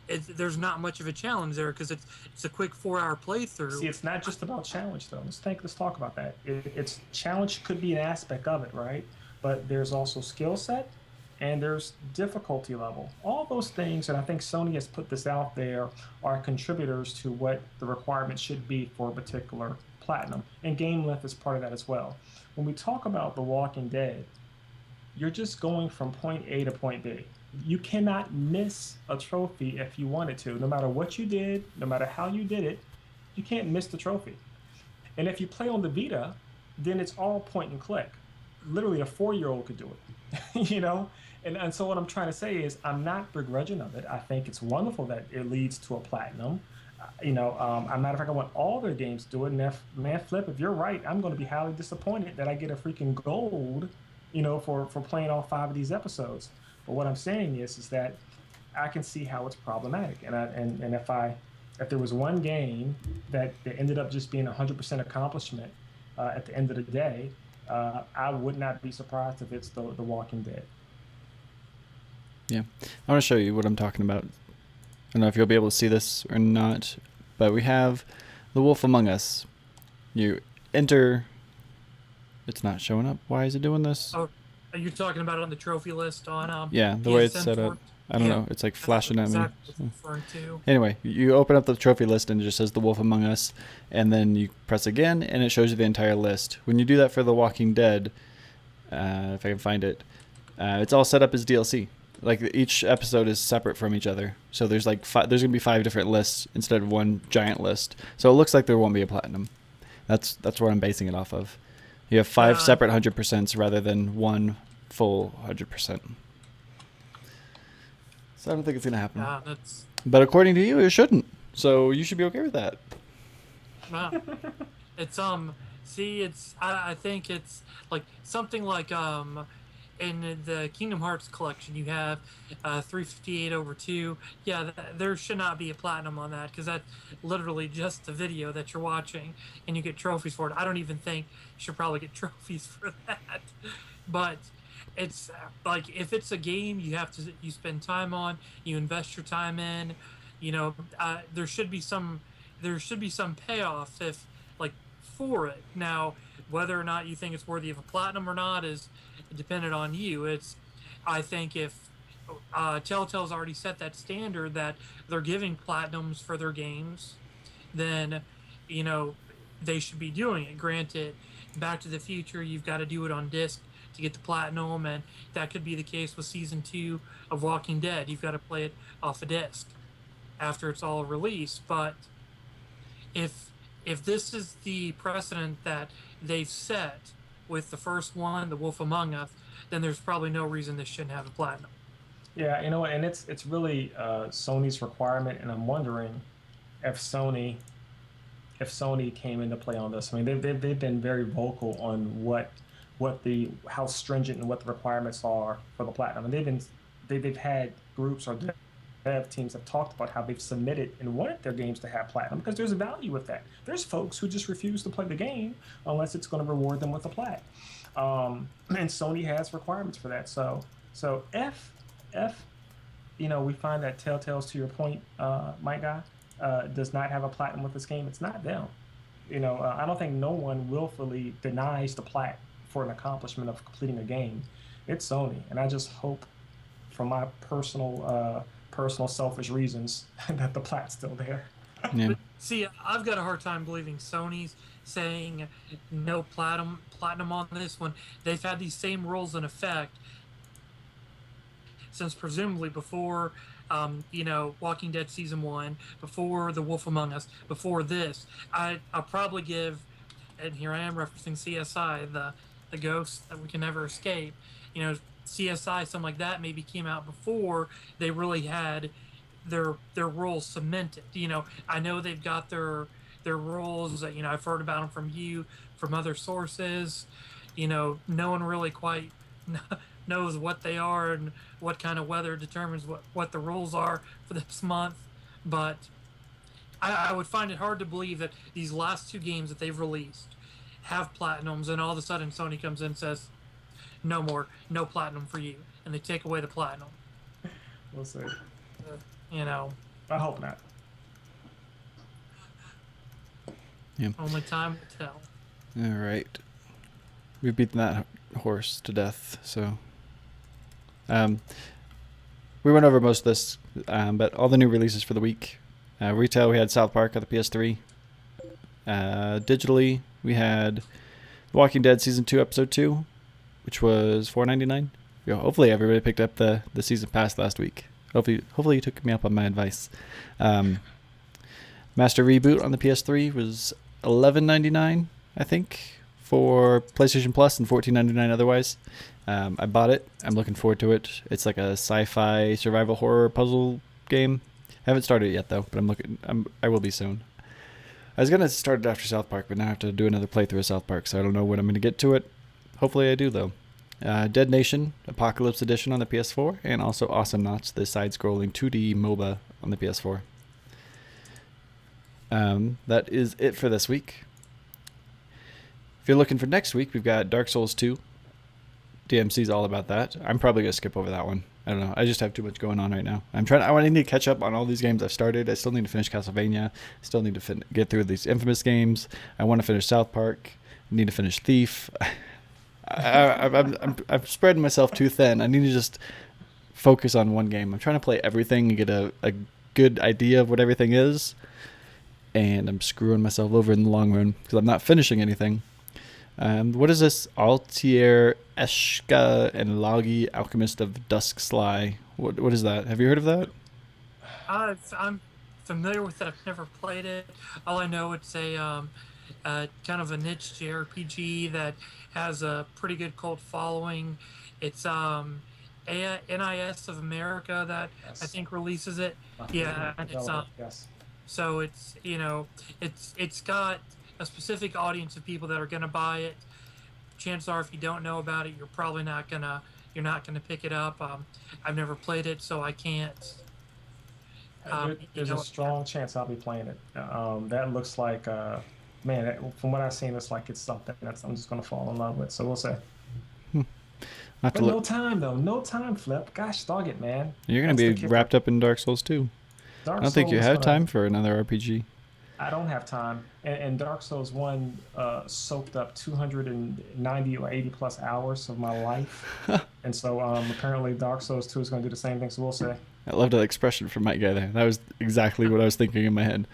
there's not much of a challenge there because it's a quick 4 hour See, playthrough. it's not just about challenge though. Let's talk about that. It's challenge could be an aspect of it, right? But there's also skill set, and there's difficulty level. All those things, and I think Sony has put this out there, are contributors to what the requirement should be for a particular platinum. And game length is part of that as well. When we talk about The Walking Dead, you're just going from point A to point B. You cannot miss a trophy if you wanted to. No matter what you did, no matter how you did it, you can't miss the trophy. And if you play on the Vita, then it's all point and click. Literally, a 4-year-old could do it, you know? And so, what I'm trying to say is, I'm not begrudging of it. I think it's wonderful that it leads to a platinum. A matter of fact, I want all their games to do it. And if, man, Flip, if you're right, I'm going to be highly disappointed that I get a freaking gold, for playing all five of these episodes. But what I'm saying is that I can see how it's problematic. And if there was one game that ended up just being 100% accomplishment at the end of the day, I would not be surprised if it's the Walking Dead. Yeah. I want to show you what I'm talking about. I don't know if you'll be able to see this or not, but we have The Wolf Among Us. You enter... It's not showing up. Why is it doing this? Oh, are you talking about it on the trophy list on Yeah, the way it's PSN set up. I don't know. It's like flashing at me. Exactly what I'm referring to. Anyway, you open up the trophy list and it just says The Wolf Among Us, and then you press again and it shows you the entire list. When you do that for The Walking Dead, if I can find it, it's all set up as DLC. Like each episode is separate from each other, so there's like there's gonna be 5 different lists instead of one giant list. So it looks like there won't be a platinum. That's what I'm basing it off of. You have 5 separate 100% rather than one full 100%. So I don't think it's gonna happen. That's But according to you, it shouldn't. So you should be okay with that. it's see, I think it's like something like in the Kingdom Hearts collection you have 358/2. Yeah, there should not be a platinum on that because that's literally just the video that you're watching and you get trophies for it. I don't even think you should probably get trophies for that. But it's like if it's a game you spend time on, you invest your time in, there should be some payoff if like for it. Now, whether or not you think it's worthy of a platinum or not is dependent on you. I think if Telltale's already set that standard that they're giving platinums for their games, then they should be doing it. Granted, Back to the Future, you've got to do it on disc to get the platinum, and that could be the case with season 2 of Walking Dead. You've got to play it off a disc after it's all released. But if this is the precedent that they've set with the first one, The Wolf Among Us, then there's probably no reason this shouldn't have a platinum. Yeah, and it's really Sony's requirement, and I'm wondering if Sony came into play on this. I mean, they've been very vocal on how stringent and what the requirements are for the platinum, and they've had groups or dev teams have talked about how they've submitted and wanted their games to have platinum because there's a value with that. There's folks who just refuse to play the game unless it's going to reward them with a plat. And Sony has requirements for that. So if we find that Telltale's, to your point, Mike Guy, does not have a platinum with this game, it's not them. I don't think no one willfully denies the plat for an accomplishment of completing a game. It's Sony, and I just hope, from my personal selfish reasons, that the plat's still there. Yeah. But see, I've got a hard time believing Sony's saying no platinum on this one. They've had these same rules in effect since presumably before Walking Dead season 1, before The Wolf Among Us, before this, I'll probably give, and here I am referencing CSI, the ghost that we can never escape. CSI, something like that, maybe came out before they really had their roles cemented. I know they've got their roles that I've heard about them from you, from other sources. No one really quite knows what they are and what kind of weather determines what the rules are for this month. But I would find it hard to believe that these last 2 games that they've released have platinums, and all of a sudden Sony comes in and says, "No more, no platinum for you," and they take away the platinum. We'll see. I hope not. Yeah. Only time will tell. All right. We've beaten that horse to death, so we went over most of this, but all the new releases for the week. Retail, we had South Park on the PS3. Digitally, we had Walking Dead Season 2, Episode 2, which was $4.99. Hopefully everybody picked up the season pass last week. Hopefully you took me up on my advice. Master Reboot on the PS3 was $11.99, I think, for PlayStation Plus, and $14.99 otherwise. I bought it. I'm looking forward to it. It's like a sci-fi survival horror puzzle game. I haven't started it yet though, but I will be soon. I was gonna start it after South Park, but now I have to do another playthrough of South Park, so I don't know when I'm gonna get to it. Hopefully I do though. Dead Nation Apocalypse Edition on the PS4, and also Awesome Knots, the side-scrolling 2D MOBA on the PS4. That is it for this week. If you're looking for next week, we've got Dark Souls 2. DMC's all about that. I'm probably going to skip over that one. I don't know. I just have too much going on right now. I need to catch up on all these games I've started. I still need to finish Castlevania. I still need to get through these Infamous games. I want to finish South Park. I need to finish Thief. I'm spreading myself too thin. I need to just focus on one game. I'm trying to play everything and get a good idea of what everything is. And I'm screwing myself over in the long run because I'm not finishing anything. What is this? Altier Eshka and Logi, Alchemist of Dusksly. What is that? Have you heard of that? I'm familiar with it. I've never played it. All I know, it's a kind of a niche JRPG that has a pretty good cult following. It's NIS of America that I think releases it. Yeah, and it's yes. So it's got a specific audience of people that are going to buy it. Chances are, if you don't know about it, you're not gonna pick it up. I've never played it, so I can't. There's a strong chance I'll be playing it. That looks like, from what I've seen, it's like it's something that I'm just gonna fall in love with. So we'll see. But no time though. No time, Flip. Gosh dog it, man. You're gonna be wrapped up in Dark Souls 2. I don't think you have time for another RPG. I don't have time. And Dark Souls 1 soaked up 290 or 80 plus hours of my life. And so apparently Dark Souls 2 is going to do the same thing, so we'll see. I love that expression from Mike guy there. That was exactly what I was thinking in my head.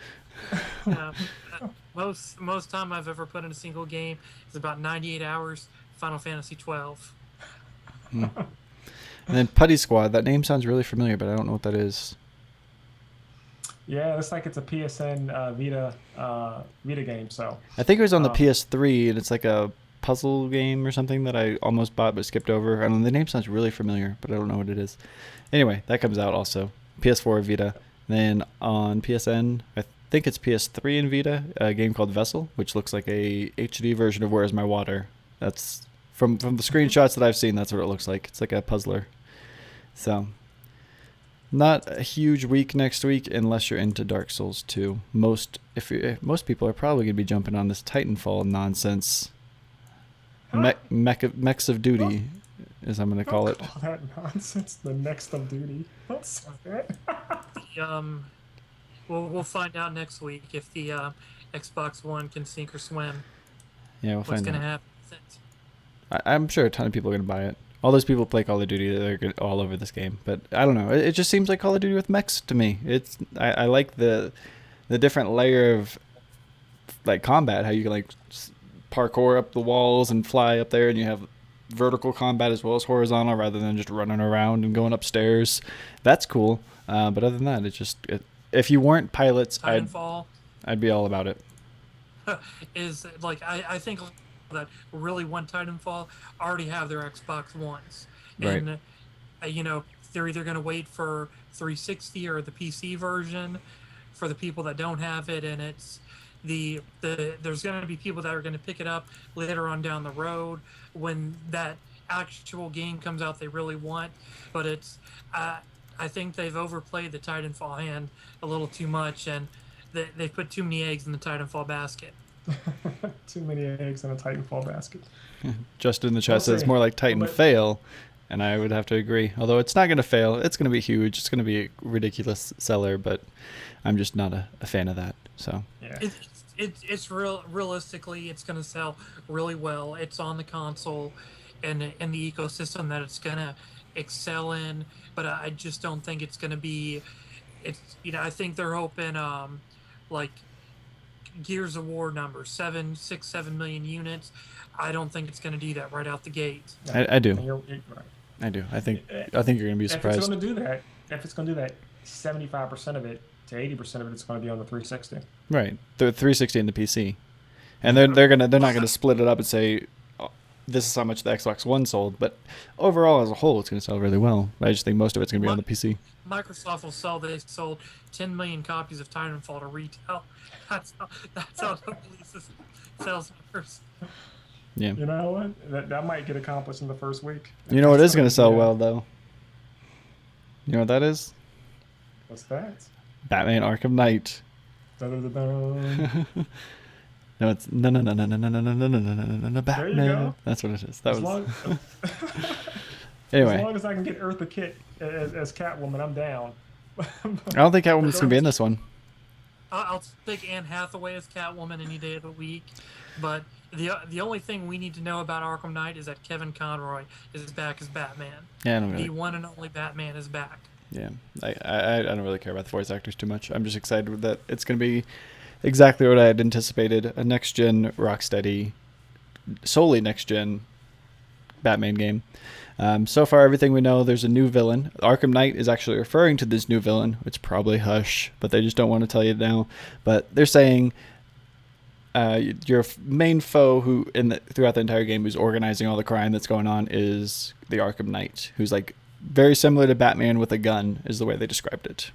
Most time I've ever put in a single game is about 98 hours, Final Fantasy 12. And then Putty Squad, that name sounds really familiar, but I don't know what that is. Yeah, it looks like it's a PSN Vita game. So I think it was on the PS3, and it's like a puzzle game or something that I almost bought but skipped over. I don't know, the name sounds really familiar, but I don't know what it is. Anyway, that comes out also. PS4 Vita. Then on PSN, I think it's PS3 and Vita, a game called Vessel, which looks like a HD version of Where's My Water. That's from the screenshots that I've seen, that's what it looks like. It's like a puzzler. So not a huge week next week unless you're into Dark Souls 2. Most people are probably going to be jumping on this Titanfall nonsense. Mechs of Duty, as I'm going to call it. Call that nonsense the next of duty. Don't say it. We'll find out next week if the Xbox One can sink or swim. Yeah, we'll find out. What's going to happen? I'm sure a ton of people are going to buy it. All those people play Call of Duty, they're all over this game. But I don't know. It just seems like Call of Duty with mechs to me. I like the different layer of like combat, how you can like parkour up the walls and fly up there, and you have vertical combat as well as horizontal, rather than just running around and going upstairs. That's cool. But other than that, if you weren't pilots, Titanfall I'd be all about it. is like I think that really want Titanfall already have their Xbox Ones, Right. and they're either going to wait for 360 or the PC version for the people that don't have it, and it's there's going to be people that are going to pick it up later on down the road when that actual game comes out they really want. But it's I think they've overplayed the Titanfall hand a little too much, and they put too many eggs in the Titanfall basket. Too many eggs in a Titanfall basket. Just in the chat says more like Titan fail, and I would have to agree. Although it's not going to fail, it's going to be huge. It's going to be a ridiculous seller, but I'm just not a fan of that. So yeah, it's realistically, it's going to sell really well. It's on the console and the ecosystem that it's going to excel in, but I just don't think it's going to be. It's I think they're hoping like Gears of War numbers 7 million units. I don't think it's going to do that right out the gate. I do. You're right. I do. I think you're going to be surprised. If it's going to do that, 75% of it to 80% of it is going to be on the 360. Right, the 360 and the PC, and they're not gonna split it up and say, oh, this is how much the Xbox One sold. But overall, as a whole, it's gonna sell really well. I just think most of it's gonna be on the PC. Microsoft will sell. They sold 10 million copies of Titanfall to retail. That's how the police sales numbers. Yeah. You know what? That might get accomplished in the first week. You know what is going to sell well, though? You know what that is? What's that? Batman Arkham Knight. Dun-dun-dun-dun. No, it's no Batman. There you go. That's what it is. That was. Anyway. As long as I can get Eartha Kitt as Catwoman, I'm down. I don't think Catwoman's going to be in this one. I'll take Anne Hathaway as Catwoman any day of the week, but the only thing we need to know about Arkham Knight is that Kevin Conroy is back as Batman. Yeah, I don't really. The one and only Batman is back. Yeah, I don't really care about the voice actors too much. I'm just excited that it's going to be exactly what I had anticipated, a next-gen Rocksteady, solely next-gen Batman game. So far, everything we know, there's a new villain. Arkham Knight is actually referring to this new villain. It's probably Hush, but they just don't want to tell you now. But they're saying your main foe throughout the entire game who's organizing all the crime that's going on is the Arkham Knight, who's like very similar to Batman with a gun, is the way they described it.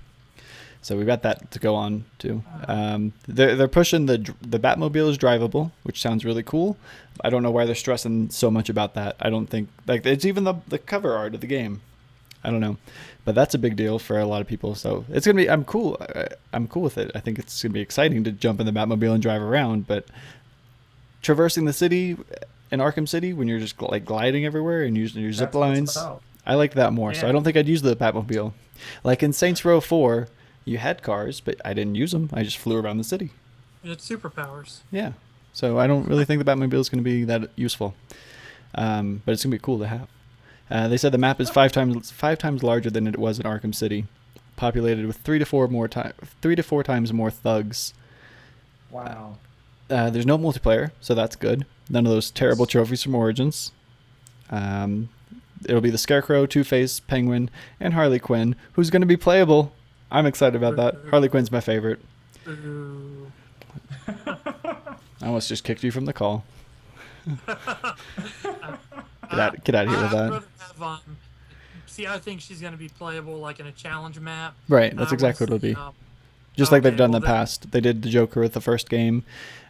So we've got that to go on to. They're pushing the Batmobile is drivable, which sounds really cool. I don't know why they're stressing so much about that. I don't think it's even the cover art of the game. I don't know, but that's a big deal for a lot of people. So it's gonna be. I'm cool with it. I think it's gonna be exciting to jump in the Batmobile and drive around. But traversing the city in Arkham City when you're just like gliding everywhere and using your zip lines, I like that more. Yeah. So I don't think I'd use the Batmobile. Like in Saints Row 4. You had cars, but I didn't use them. I just flew around the city. You had superpowers. Yeah. So I don't really think the Batmobile is going to be that useful. But it's going to be cool to have. They said the map is five times larger than it was in Arkham City, populated with 3 to 4 times more thugs. Wow. There's no multiplayer, so that's good. None of those terrible trophies from Origins. It'll be the Scarecrow, Two-Face, Penguin, and Harley Quinn, who's going to be playable. I'm excited about that. Harley Quinn's my favorite. I almost just kicked you from the call. Get out of here with that. See, I think she's going to be playable like in a challenge map. Right, that's exactly what it'll be. Just like they've done in the past. They did the Joker with the first game,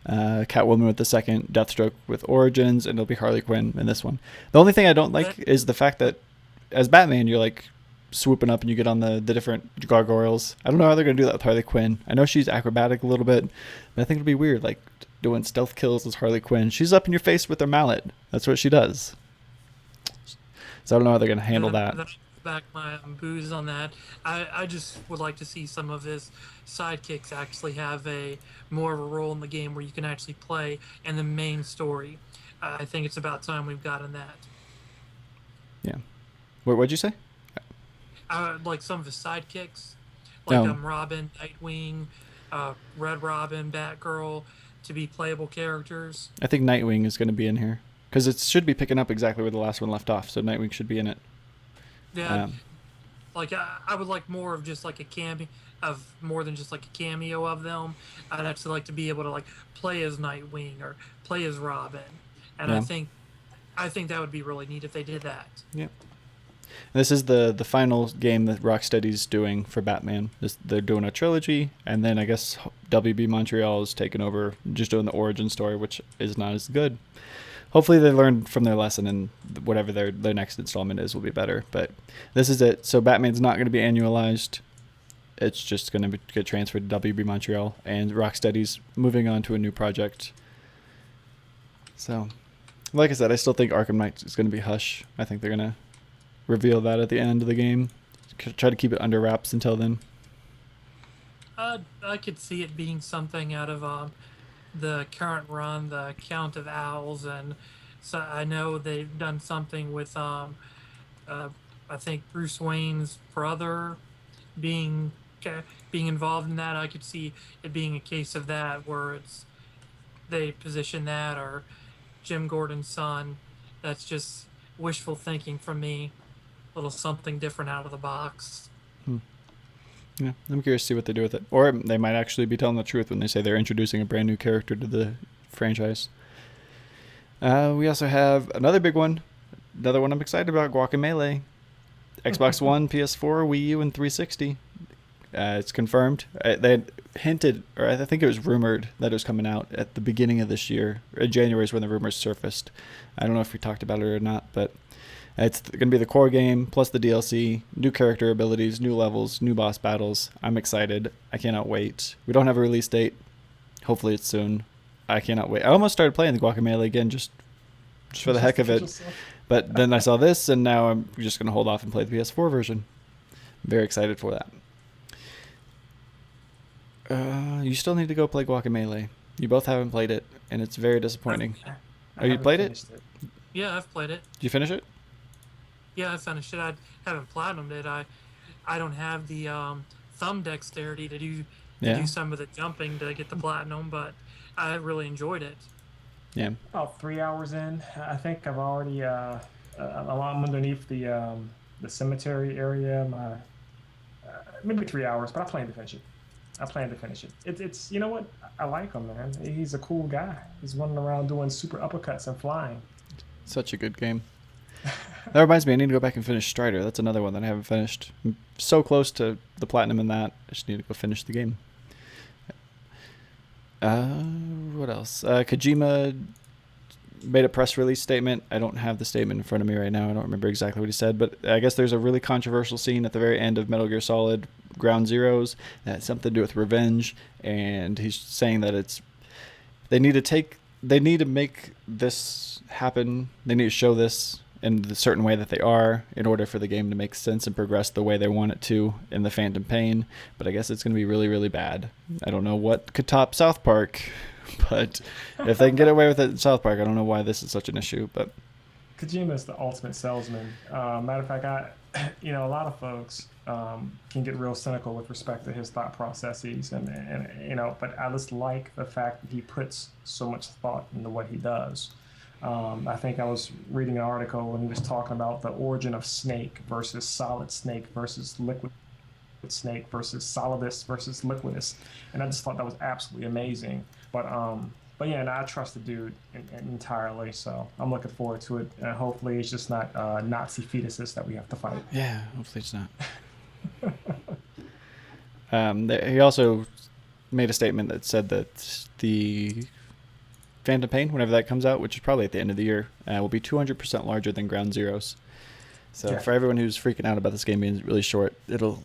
Catwoman with the second, Deathstroke with Origins, and it'll be Harley Quinn in this one. The only thing I don't like is the fact that as Batman, you're like swooping up and you get on the different gargoyles. I don't know how they're going to do that with Harley Quinn. I know she's acrobatic a little bit, but I think it'll be weird, like doing stealth kills as Harley Quinn. She's up in your face with her mallet. That's what she does. So I don't know how they're going to handle that. Back my booze on that. I just would like to see some of his sidekicks actually have more of a role in the game where you can actually play in the main story. I think it's about time we've gotten that. Yeah. What'd you say? Like some of his sidekicks, like Robin, Nightwing, Red Robin, Batgirl, to be playable characters. I think Nightwing is going to be in here. because it should be picking up exactly where the last one left off. So Nightwing should be in it. Yeah, like I would like more of just like a cameo of more than just like a cameo of them. I'd actually like to be able to like play as Nightwing or play as Robin, and Yeah. I think that would be really neat if they did that. Yeah. This is the final game that Rocksteady's doing for Batman. They're doing a trilogy, and then I guess WB Montreal is taking over, just doing the origin story, which is not as good. Hopefully they learned from their lesson, and whatever their next installment is will be better. But this is it. So Batman's not going to be annualized. It's just going to get transferred to WB Montreal, and Rocksteady's moving on to a new project. So, like I said, I still think Arkham Knight is going to be Hush. I think they're going to reveal that at the end of the game. Try to keep it under wraps until then. I could see it being something out of the current run, the Count of Owls, and so I know they've done something with I think Bruce Wayne's brother being involved in that. I could see it being a case of that where they position that, or Jim Gordon's son. That's just wishful thinking from me. A little something different out of the box. Yeah, I'm curious to see what they do with it. Or they might actually be telling the truth when they say they're introducing a brand new character to the franchise. We also have another big one. Another one I'm excited about, Guacamelee. Xbox One, PS4, Wii U, and 360. It's confirmed. They had hinted, or I think it was rumored, that it was coming out at the beginning of this year. January is when the rumors surfaced. I don't know if we talked about it or not, but it's going to be the core game, plus the DLC, new character abilities, new levels, new boss battles. I'm excited. I cannot wait. We don't have a release date. Hopefully it's soon. I cannot wait. I almost started playing the Guacamelee again just for the heck of it. But then I saw this, and now I'm just going to hold off and play the PS4 version. I'm very excited for that. You still need to go play Guacamelee. You both haven't played it, and it's very disappointing. Oh, you played it? Yeah, I've played it. Did you finish it? Yeah, I finished it. I haven't platinumed it. I don't have the thumb dexterity to do some of the jumping to get the platinum, but I really enjoyed it. Yeah. About 3 hours in, I think I've already I'm underneath the cemetery area. Maybe 3 hours, but I plan to finish it. It's you know what? I like him, man. He's a cool guy. He's running around doing super uppercuts and flying. Such a good game. That reminds me, I need to go back and finish Strider. That's another one that I haven't finished. I'm so close to the platinum in that. I just need to go finish the game. What else? Kojima made a press release statement. I don't have the statement in front of me right now. I don't remember exactly what he said, but I guess there's a really controversial scene at the very end of Metal Gear Solid Ground Zeroes that has something to do with revenge, and he's saying that they need to make this happen. They need to show this in the certain way that they are in order for the game to make sense and progress the way they want it to in the Phantom Pain. But I guess it's going to be really, really bad. I don't know what could top South Park, but if they can get away with it in South Park, I don't know why this is such an issue. But Kojima is the ultimate salesman. Matter of fact, a lot of folks can get real cynical with respect to his thought processes, but I just like the fact that he puts so much thought into what he does. I think I was reading an article and he was talking about the origin of Snake versus Solid Snake versus Liquid Snake versus Solidus versus Liquidus, and I just thought that was absolutely amazing. But yeah, and I trust the dude entirely, so I'm looking forward to it. And hopefully, it's just not Nazi fetuses that we have to fight. Yeah, hopefully it's not. He also made a statement that said that the Phantom Pain, whenever that comes out, which is probably at the end of the year, will be 200% larger than Ground Zeroes. So for everyone who's freaking out about this game being really short, it'll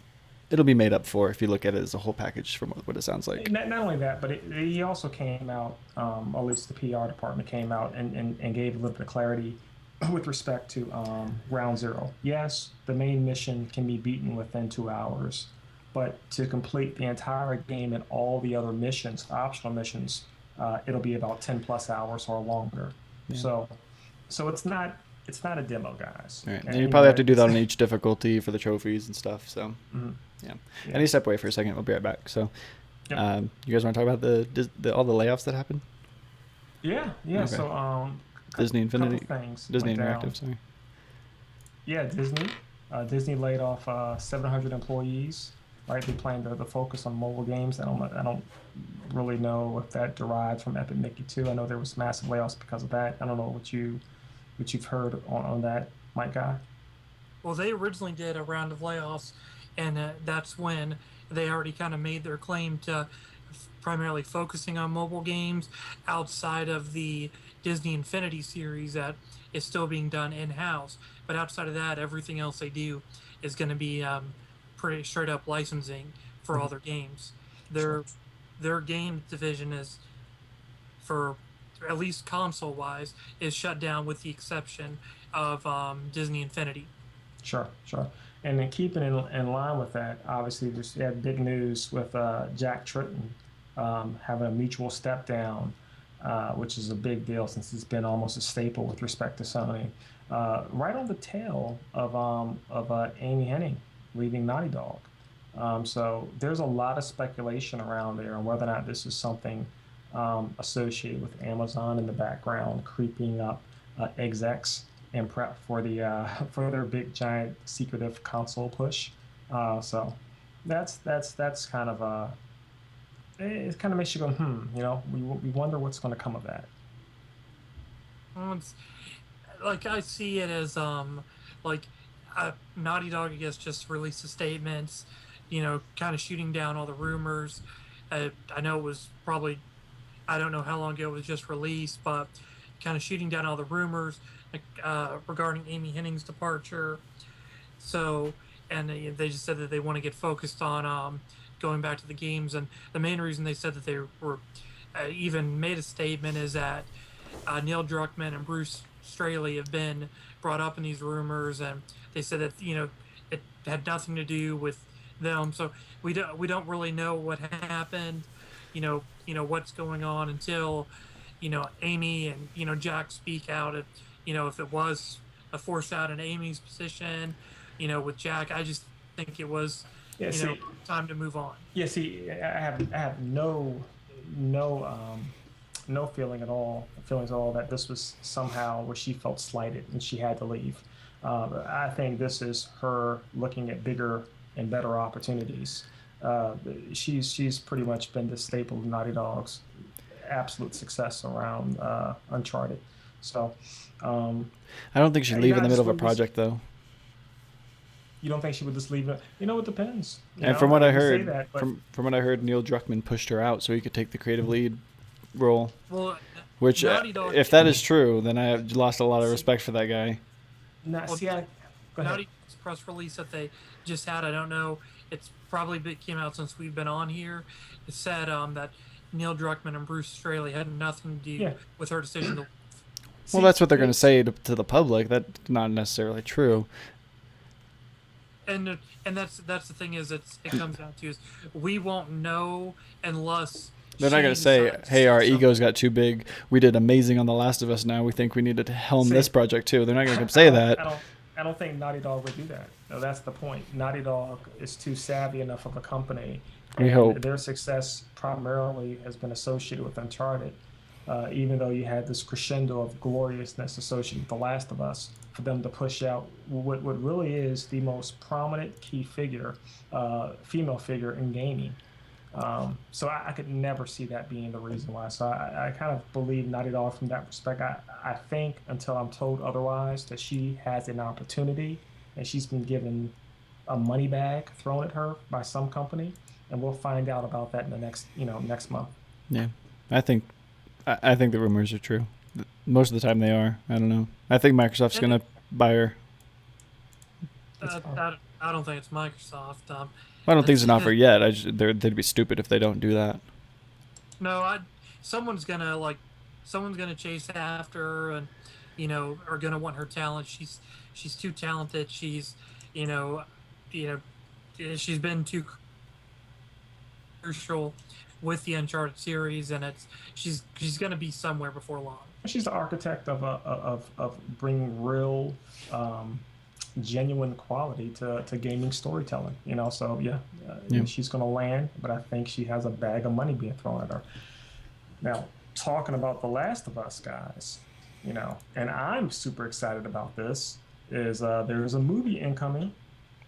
be made up for if you look at it as a whole package from what it sounds like. Not only that, but he also came out, or at least the PR department came out and gave a little bit of clarity with respect to Ground Zero. Yes, the main mission can be beaten within 2 hours, but to complete the entire game and all the other missions, optional missions, it'll be about 10 plus hours or longer. Yeah. So it's not a demo, guys. Right. And you probably have to do that on each difficulty for the trophies and stuff. So yeah. I need to step away for a second. We'll be right back. So you guys want to talk about all the layoffs that happened? Yeah. Okay. So Disney Infinity, things Disney went down. Interactive. Sorry. Yeah, Disney. Disney laid off 700 employees. Right, they plan to focus on mobile games. I don't really know if that derives from Epic Mickey too. I know there was massive layoffs because of that. I don't know what you've heard on that, Mike Guy. Well, they originally did a round of layoffs, and that's when they already kind of made their claim to primarily focusing on mobile games outside of the Disney Infinity series that is still being done in house. But outside of that, everything else they do is going to be pretty straight up licensing for all Mhm. their games. Sure. Their game division is, for at least console wise, is shut down with the exception of Disney Infinity. Sure, sure. And then keeping in line with that, obviously, just had big news with Jack Tritton having a mutual step down, which is a big deal since he's been almost a staple with respect to Sony. Right on the tail of Amy Hennig leaving Naughty Dog. So there's a lot of speculation around there on whether or not this is something associated with Amazon in the background creeping up execs and prep for the for their big giant secretive console push. So that's kind of it kind of makes you go you know we wonder what's going to come of that. It's, like I see it as like Naughty Dog, I guess, just released a statement, kind of shooting down all the rumors. I know it was probably, I don't know how long ago it was just released, but kind of shooting down all the rumors regarding Amy Hennig's departure. So, and they just said that they want to get focused on going back to the games. And the main reason they said that they were even made a statement is that Neil Druckmann and Bruce Straley have been brought up in these rumors, and they said that it had nothing to do with them. So we don't really know what happened, what's going on until Amy and Jack speak out. If it was a force out in Amy's position, with Jack, I just think it was Yeah, you know see, time to move on. yeah, see, I have no no feelings at all that this was somehow where she felt slighted and she had to leave. I think this is her looking at bigger and better opportunities. Uh, she's pretty much been the staple of Naughty Dog's absolute success around Uncharted. So, um, I don't think she'd you leave know, in I the middle just of a believe this. project though. You don't think she would just leave it? You know, it depends. And from what I You say heard, that, but from what I heard, Neil Druckmann pushed her out so he could take the creative lead role. Well, Which, Naughty Dog, if that is true, then I have lost a lot of respect for that guy. not well, see. Go ahead. Naughty Dog's press release that they just had, I don't know, it's probably came out since we've been on here. It said that Neil Druckmann and Bruce Straley had nothing to do Yeah. with her decision to. Well, See, that's what they're going to it's- say to the public. That's not necessarily true. And that's the thing is it comes down to is we won't know unless They're not she going to say, decides "Hey, our something. egos got too big. We did amazing on The Last of Us. Now we think we needed to helm See, this project too." They're not going to say that. I don't think Naughty Dog would do that. No, that's the point. Naughty Dog is too savvy enough of a company, We and hope. their success primarily has been associated with Uncharted. Even though you had this crescendo of gloriousness associated with The Last of Us, for them to push out what really is the most prominent key figure, female figure in gaming. So I could never see that being the reason why. So I kind of believe Naughty Dog from that respect. I think until I'm told otherwise that she has an opportunity and she's been given a money bag thrown at her by some company, and we'll find out about that in the next month. Yeah, I think I think the rumors are true. Most of the time they are. I don't know. I think Microsoft's And going to buy her. I don't think it's Microsoft. I don't think it's an offer yet. They'd be stupid if they don't do that. No, someone's gonna chase after her, and are gonna want her talent. She's too talented. You know, you she's been too crucial with the Uncharted series, and she's gonna be somewhere before long. She's the architect of bringing real, genuine quality to gaming storytelling. So yeah, Yeah. she's going to land, but I think she has a bag of money being thrown at her. Now, talking about The Last of Us, guys, you know, and I'm super excited about this. Is there's a movie incoming,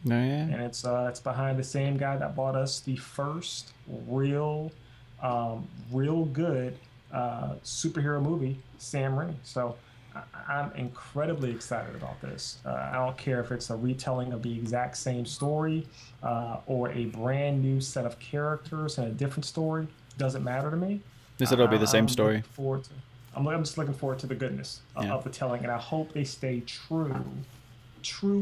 No, yeah. and it's behind the same guy that bought us the first real good superhero movie, Sam Raimi. So I'm incredibly excited about this. I don't care if it's a retelling of the exact same story or a brand new set of characters and a different story. Doesn't matter to me. They said it'll be the same I'm looking story. forward to. I'm just looking forward to the goodness Yeah. of the telling, and I hope they stay true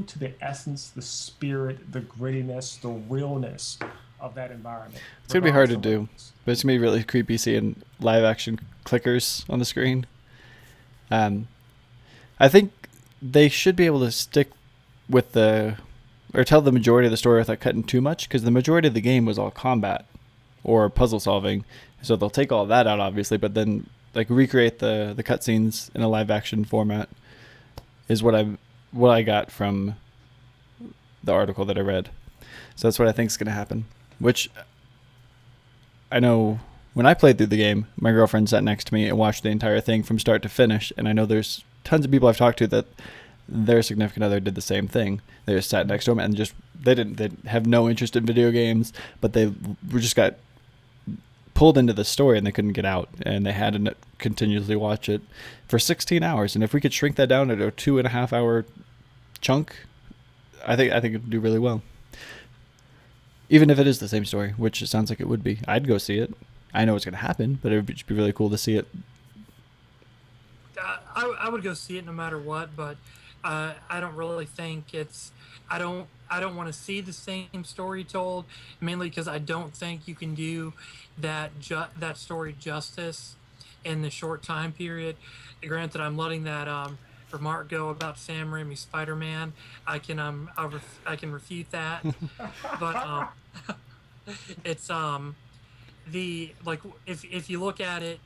to the essence, the spirit, the grittiness, the realness of that environment. It's gonna be hard to Regardless of what do, it is. but it's gonna be really creepy seeing live action clickers on the screen. I think they should be able to stick with or tell the majority of the story without cutting too much, because the majority of the game was all combat or puzzle solving. So they'll take all that out, obviously, but then like recreate the cutscenes in a live action format is what I got from the article that I read. So that's what I think is going to happen. Which I know when I played through the game, my girlfriend sat next to me and watched the entire thing from start to finish. And I know there's tons of people I've talked to that their significant other did the same thing. They just sat next to them and they have no interest in video games, but they just got pulled into the story and they couldn't get out, and they had to continuously watch it for 16 hours. And if we could shrink that down to a 2.5 hour chunk, I think it'd do really well. Even if it is the same story, which it sounds like it would be, I'd go see it. I know it's going to happen, but it would just be really cool to see it. I would go see it no matter what, but I don't really think it's. I don't want to see the same story told, mainly because I don't think you can do that story justice in the short time period. Granted, I'm letting that remark go about Sam Raimi's Spider-Man. I can refute that, but it's the like if you look at it,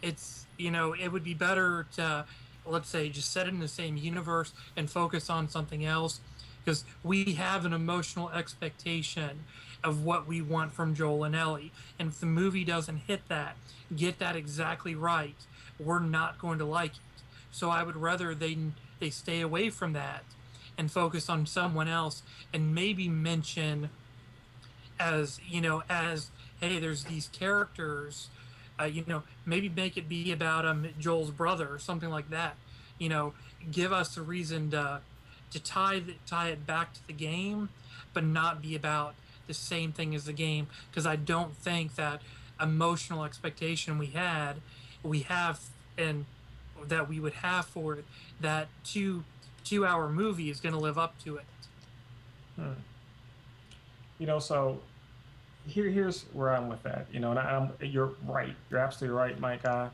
it's it would be better to, let's say, just set it in the same universe and focus on something else, because we have an emotional expectation of what we want from Joel and Ellie, and if the movie doesn't get that exactly right, we're not going to like it. So I would rather they stay away from that and focus on someone else, and maybe mention as hey, there's these characters, maybe make it be about Joel's brother or something like that. You know, give us a reason to tie it back to the game, but not be about the same thing as the game, because I don't think that emotional expectation we have and that we would have for it, that 2 hour movie is going to live up to it. Hmm. So here's where I'm with that. And you're right. You're absolutely right, Mike. I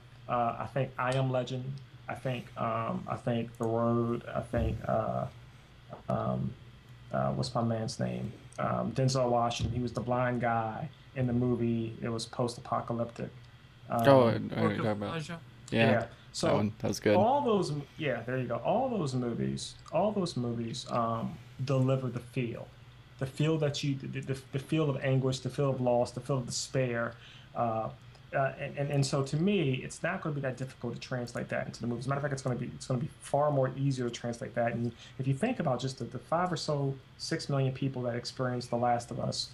think I Am Legend. I think The Road. I think what's my man's name? Denzel Washington. He was the blind guy in the movie. It was post-apocalyptic. Oh, Um, I know what you're talking about. Elijah. Yeah, yeah. that So one. That was good. yeah, there you go. All those movies deliver the feel the feel of anguish, the feel of loss, the feel of despair. Uh, and so to me, it's not going to be that difficult to translate that into the movies. As a matter of fact, it's going to be far more easier to translate that. And if you think about just the 5 or so 6 million people that experienced The Last of Us,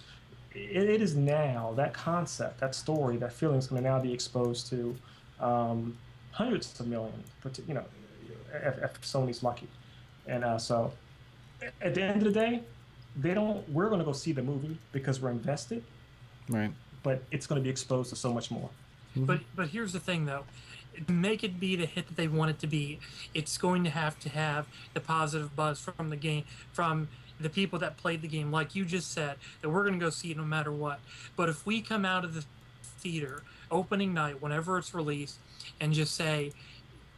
it is now that concept, that story, that feeling is going to now be exposed to um, hundreds of millions. If Sony's lucky. And so at the end of the day, they don't. We're going to go see the movie because we're invested, Right. but it's going to be exposed to so much more. But here's the thing, though. To make it be the hit that they want it to be, it's going to have the positive buzz from the game, from the people that played the game, like you just said, that we're going to go see it no matter what. But if we come out of the theater opening night, whenever it's released, and just say,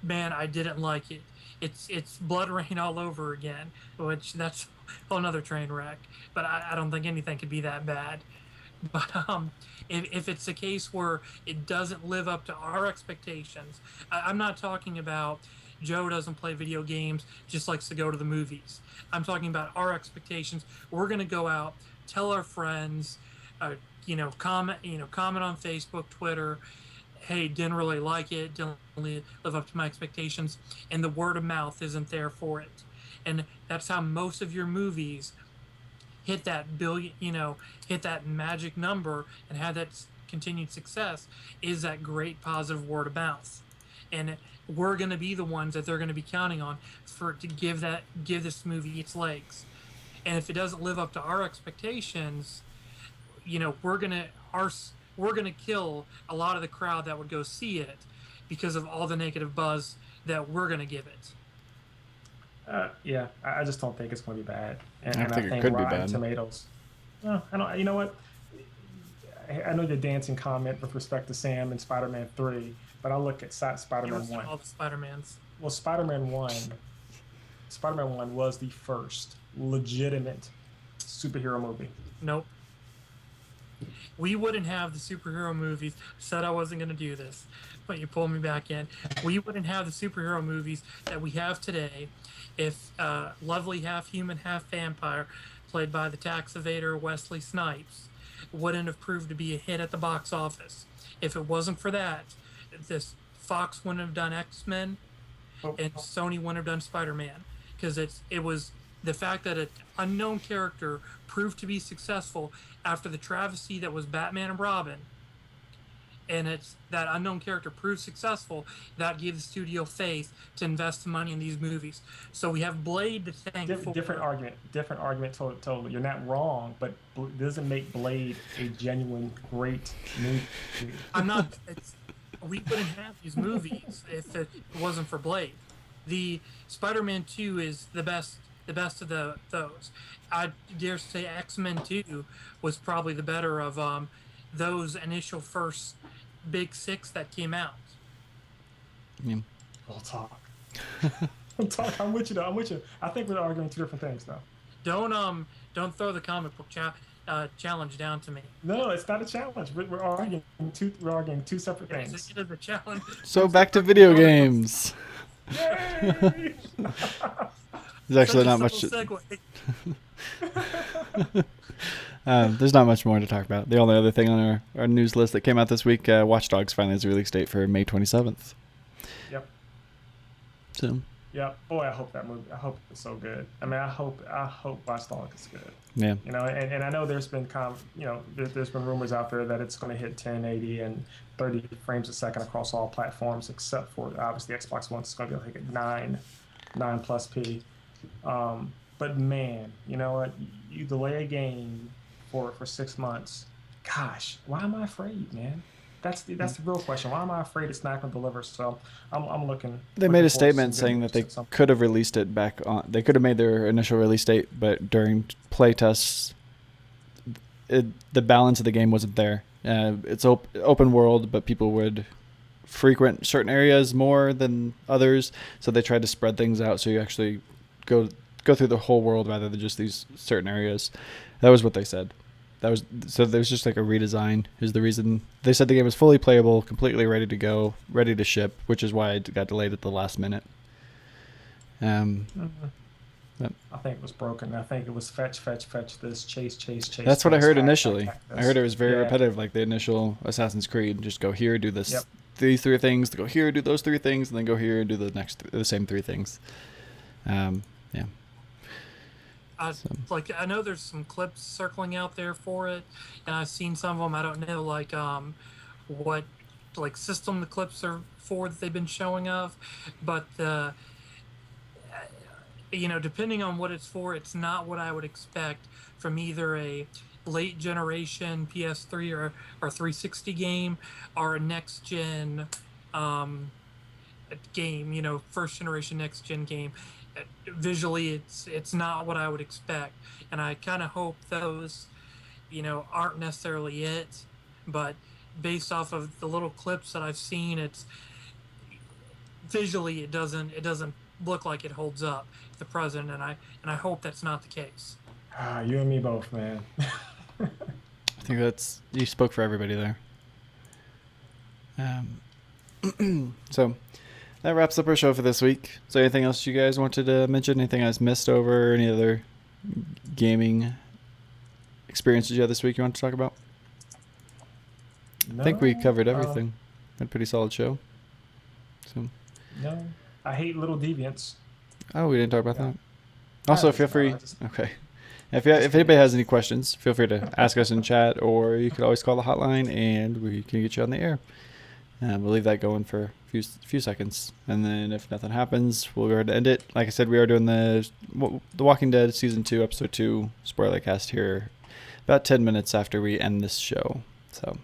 man, I didn't like it. It's Blood Rain all over again, which that's a whole another train wreck. But I don't think anything could be that bad. But if it's a case where it doesn't live up to our expectations, I'm not talking about Joe doesn't play video games, just likes to go to the movies. I'm talking about our expectations. We're going to go out, tell our friends, comment on Facebook, Twitter, hey, didn't really like it, didn't really live up to my expectations, and the word of mouth isn't there for it. And that's how most of your movies hit that billion, hit that magic number and have that continued success, is that great positive word of mouth. And we're going to be the ones that they're going to be counting on for to give this movie its legs. And if it doesn't live up to our expectations, we're gonna kill a lot of the crowd that would go see it because of all the negative buzz that we're gonna give it. Yeah, I just don't think it's going to be bad, I and I think it think could be Rotten bad. Tomatoes. No, I don't. You know what? I know your dancing comment with respect to Sam and Spider-Man 3, but I look at Spider-Man 1. All the Spider-Mans. Well, Spider-Man 1 was the first legitimate superhero movie. Nope. We wouldn't have the superhero movies. Said I wasn't going to do this, but you pulled me back in. We wouldn't have the superhero movies that we have today if lovely half-human, half-vampire, played by the tax evader Wesley Snipes, wouldn't have proved to be a hit at the box office. If it wasn't for that, this Fox wouldn't have done X-Men, and Sony wouldn't have done Spider-Man, because it was the fact that an unknown character proved to be successful after the travesty that was Batman and Robin, and it's that unknown character proved successful, that gave the studio faith to invest the money in these movies. So we have Blade to thank for. Different argument. Totally. You're not wrong, but doesn't make Blade a genuine great movie. I'm not. We wouldn't have these movies if it wasn't for Blade. The Spider-Man 2 is the best of those. I dare say X-Men 2 was probably the better of those initial first big six that came out. Yeah. We'll talk. I'm with you though. I think we're arguing two different things though. Don't throw the comic book challenge down to me. No, it's not a challenge. We're arguing two separate things. It is a challenge. So back to video games. Yay! There's actually not much. There's not much more to talk about. The only other thing on our news list that came out this week, Watch Dogs finally has a release date for May 27th. Yep. So. Yeah. Boy, I hope that movie. I hope it's so good. I mean, I hope Watch Dogs is good. Yeah. And I know there's been there's been rumors out there that it's going to hit 1080 and 30 frames a second across all platforms except for obviously Xbox One. It's going to be like at 9 plus P. But man, you know what? You delay a game for 6 months. Gosh, why am I afraid, man? That's the real question. Why am I afraid it's not going to deliver? So I'm looking. They made a statement saying that they could have released it back on. They could have made their initial release date, but during play tests, the balance of the game wasn't there. It's open world, but people would frequent certain areas more than others, so they tried to spread things out so you actually go through the whole world rather than just these certain areas. That was what they said. So there was just like a redesign is the reason. They said the game was fully playable, completely ready to go, ready to ship, which is why it got delayed at the last minute. I think it was broken. I think it was fetch this, chase. That's what I heard initially. I heard it was very repetitive, like the initial Assassin's Creed. Just go here, do this, these three things. Go here, do those three things, and then go here and do the same three things. Yeah. I know there's some clips circling out there for it, and I've seen some of them. I don't know what system the clips are for that they've been showing of, but depending on what it's for, it's not what I would expect from either a late generation PS3 or 360 game or a next gen game, first generation next gen game. Visually, it's not what I would expect, and I kind of hope those, aren't necessarily it. But based off of the little clips that I've seen, it's visually it doesn't look like it holds up to the present, and I hope that's not the case. You and me both, man. I think you spoke for everybody there. So. That wraps up our show for this week. So anything else you guys wanted to mention? Anything I missed over? Any other gaming experiences you had this week you want to talk about? No, I think we covered everything. Had a pretty solid show. So. No, I hate little deviants. Oh, we didn't talk about Yeah. that. Also, That feel doesn't free. matter, just- Okay. If anybody has any questions, feel free to ask us in chat, or you could always call the hotline, and we can get you on the air. We'll leave that going for a few seconds, and then if nothing happens, we'll go ahead and end it. Like I said, we are doing the Walking Dead Season 2, Episode 2 spoiler cast here about 10 minutes after we end this show. So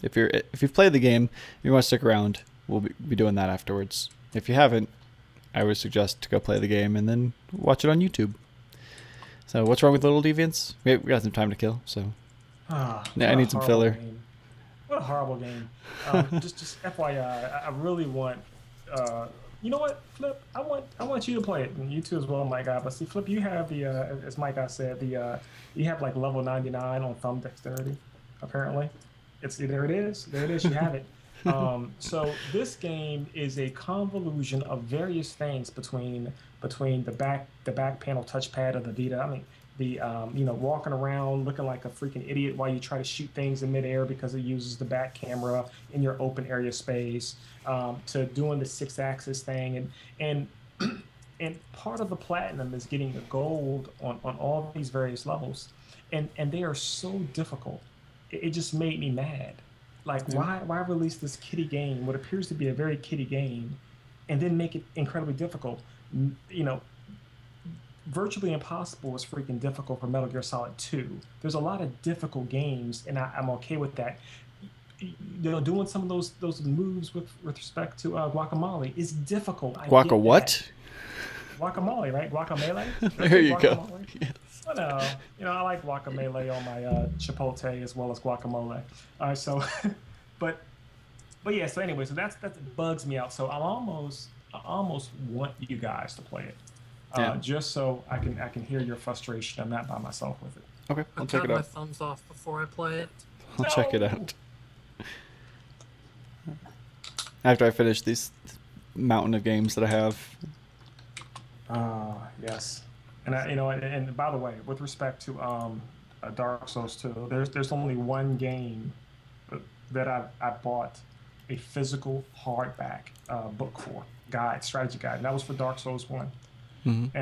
if you've played the game, if you want to stick around, we'll be doing that afterwards. If you haven't, I would suggest to go play the game and then watch it on YouTube. So what's wrong with Little Deviants? We got some time to kill, so yeah, I need some filler. Game. What a horrible game. Just FYI, I really want. You know what, Flip? I want you to play it, and you too as well, my guy. But see, Flip, you have the as Mike I said, you have like level 99 on thumb dexterity. Apparently, there it is. You have it. So this game is a convolution of various things between the back panel touchpad of the Vita. I mean, the walking around looking like a freaking idiot while you try to shoot things in midair because it uses the back camera in your open area space, to doing the 6-axis thing, and part of the platinum is getting the gold on all these various levels, and they are so difficult. It just made me mad. Like, why release this kiddie game, what appears to be a very kiddie game, and then make it incredibly difficult? Virtually Impossible is freaking difficult for Metal Gear Solid 2. There's a lot of difficult games, and I'm okay with that. Doing some of those moves with respect to Guacamole is difficult. Guaca what? Guacamole, right? Guacamole? There you go. Yes. I like guacamole on my chipotle as well as guacamole. So, but yeah. So anyway, so that bugs me out. So I almost want you guys to play it, just so I can hear your frustration. I'm not by myself with it. Okay, I'll check it my out. thumbs off before I play it. I'll check it out after I finish these mountain of games that I have. Yes. And and by the way, with respect to Dark Souls 2, there's only one game that I bought a physical hardback book for, strategy guide, and that was for Dark Souls 1. Mm-hmm.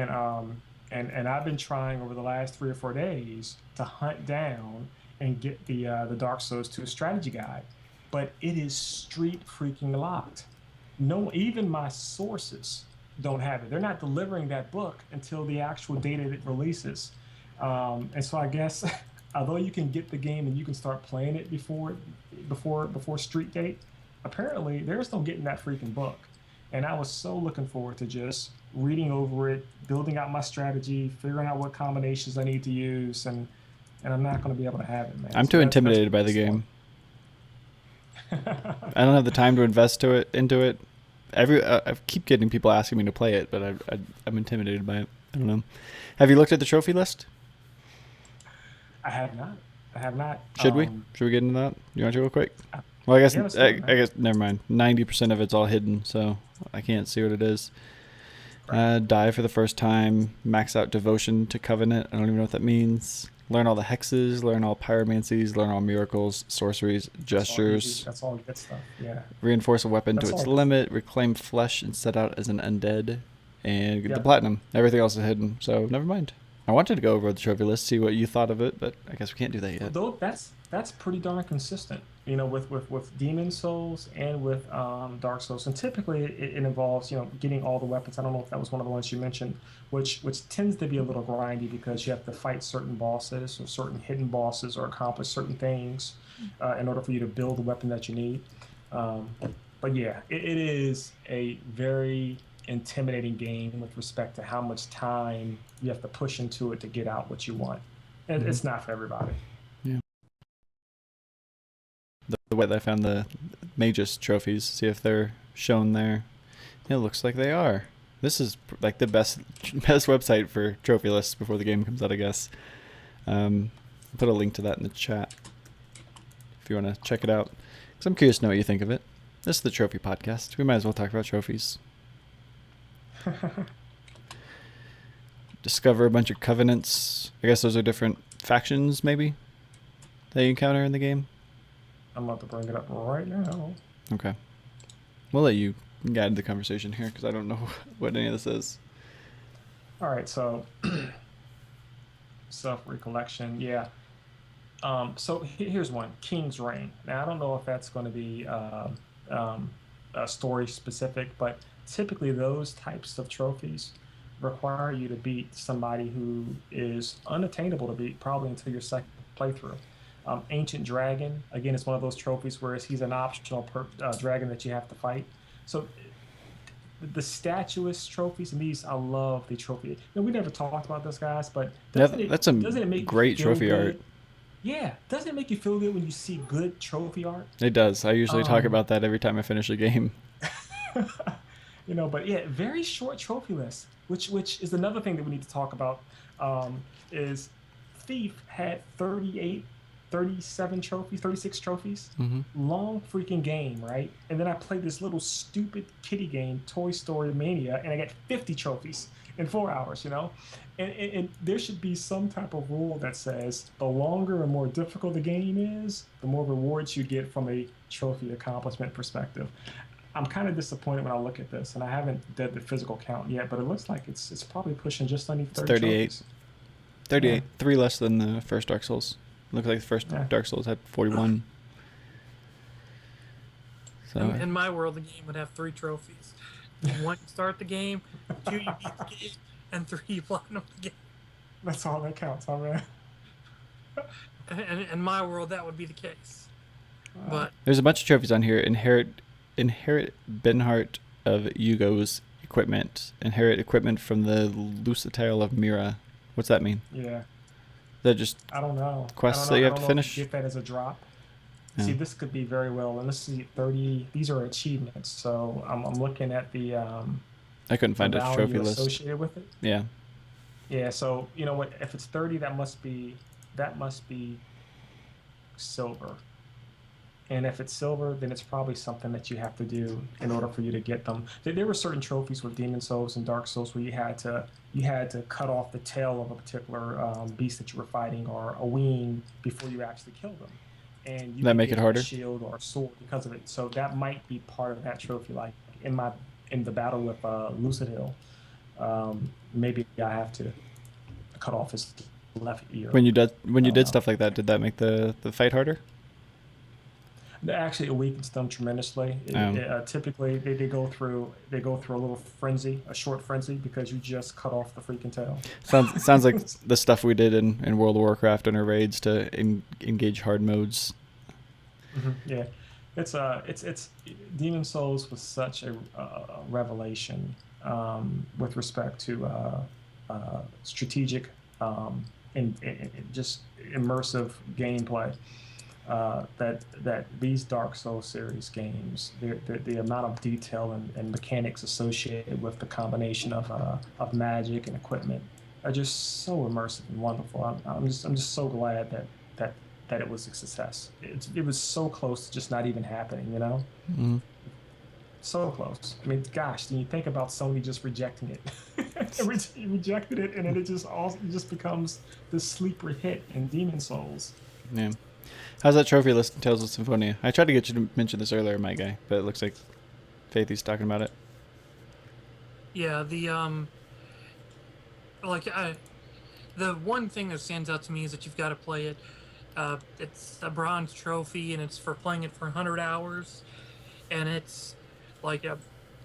And I've been trying over the last 3 or 4 days to hunt down and get the Dark Souls 2 strategy guide, but it is street freaking locked. No, even my sources don't have it. They're not delivering that book until the actual date it releases. And so I guess although you can get the game and you can start playing it before street date, apparently there's no getting that freaking book. And I was so looking forward to just reading over it, building out my strategy, figuring out what combinations I need to use, and I'm not going to be able to have it, man. I'm too intimidated by the game. I don't have the time to invest into it. I keep getting people asking me to play it, but I'm intimidated by it. I don't know. Have you looked at the trophy list? I have not. Should we get into that? You want to real quick? Well, I guess never mind. 90% of it's all hidden, so I can't see what it is. Die for the first time. Max out devotion to Covenant. I don't even know what that means. Learn all the hexes. Learn all pyromancies. Learn all miracles, sorceries, gestures. That's all good stuff. Yeah. Reinforce a weapon to its limit. Reclaim flesh and set out as an undead. And get the platinum. Everything else is hidden, so never mind. I wanted to go over the trophy list, see what you thought of it, but I guess we can't do that yet. Though that's pretty darn consistent, with Demon Souls and with Dark Souls, and typically it involves getting all the weapons. I don't know if that was one of the ones you mentioned, which tends to be a little grindy because you have to fight certain bosses or certain hidden bosses or accomplish certain things in order for you to build the weapon that you need. But yeah, it is a very intimidating game with respect to how much time you have to push into it to get out what you want, and it's not for everybody. Yeah. The way that I found the Magus trophies, see if they're shown there. It looks like they are. This is like the best website for trophy lists before the game comes out, I guess. I'll put a link to that in the chat if you want to check it out, because I'm curious to know what you think of it. This is the Trophy Podcast. We might as well talk about trophies. Discover a bunch of covenants. I guess those are different factions, maybe, that you encounter in the game. I'm about to bring it up right now. Okay. We'll let you guide the conversation here because I don't know what any of this is. All right, so self recollection, yeah. So here's one, King's Reign. Now I don't know if that's going to be um, story specific, but typically those types of trophies require you to beat somebody who is unattainable to beat probably until your second playthrough. Ancient Dragon, again, it's one of those trophies where he's an optional dragon that you have to fight. So the statuous trophies and these, I love the trophy. We never talked about this, guys, but That's some doesn't it make great you feel trophy good? art. Yeah, doesn't it make you feel good when you see good trophy art? It does. I usually talk Um, about that every time I finish a game. but yeah, very short trophy list, which is another thing that we need to talk about. Is Thief had 38, 37 trophies, 36 trophies. Hmm. Long freaking game, right? And then I played this little stupid kitty game, Toy Story Mania, and I got 50 trophies in 4 hours, And there should be some type of rule that says the longer and more difficult the game is, the more rewards you get from a trophy accomplishment perspective. I'm kind of disappointed when I look at this, and I haven't did the physical count yet, but it looks like it's probably pushing just under It's 30 38. trophies. 38. Yeah. 3 less than the first Dark Souls. Looks like the first Yeah. Dark Souls had 41. So In my world, the game would have 3 trophies. 1, you start the game. 2, you beat the game. And 3, you platinum the game. That's all that counts, huh, man? And in my world, that would be the case. But there's a bunch of trophies on here. Inherit Benhart of Yugo's equipment. Inherit equipment from the Lusitale of Mira. What's that mean? Yeah, Is that just I don't know. quests I don't that know. you I have don't to know finish? if you get that as a drop. Yeah. See, this could be very well, and this is 30. These are achievements, so I'm looking at the I couldn't find a trophy value list. associated with it. Yeah. Yeah, so you know what? If it's 30, that must be silver. And if it's silver, then it's probably something that you have to do in order for you to get them. There were certain trophies with Demon Souls and Dark Souls where you had to cut off the tail of a particular beast that you were fighting or a wing before you actually kill them, and you That could make it get a harder? shield or a sword because of it. So that might be part of that trophy. Like in the battle with Lucidhill, maybe I have to cut off his left ear. When you I don't did know. stuff like that, did that make the fight harder? Actually, it weakens them tremendously. Typically, they go through a little frenzy, a short frenzy, because you just cut off the freaking tail. Sounds like the stuff we did in World of Warcraft and our raids to engage hard modes. Yeah, it's Demon Souls was such a revelation with respect to strategic and just immersive gameplay. That these Dark Souls series games, the amount of detail and mechanics associated with the combination of magic and equipment are just so immersive and wonderful. I'm just so glad that it was a success. It was so close to just not even happening. Mm. So close. I mean, gosh, when you think about Sony just rejecting it, They rejected it, and then it just becomes this sleeper hit in Demon Souls. Yeah. How's that trophy list in Tales of Symphonia? I tried to get you to mention this earlier, my guy, but it looks like Faithy's talking about it. yeah, the one thing that stands out to me is that you've got to play it. It's a bronze trophy, and it's for playing it for 100 hours. And it's like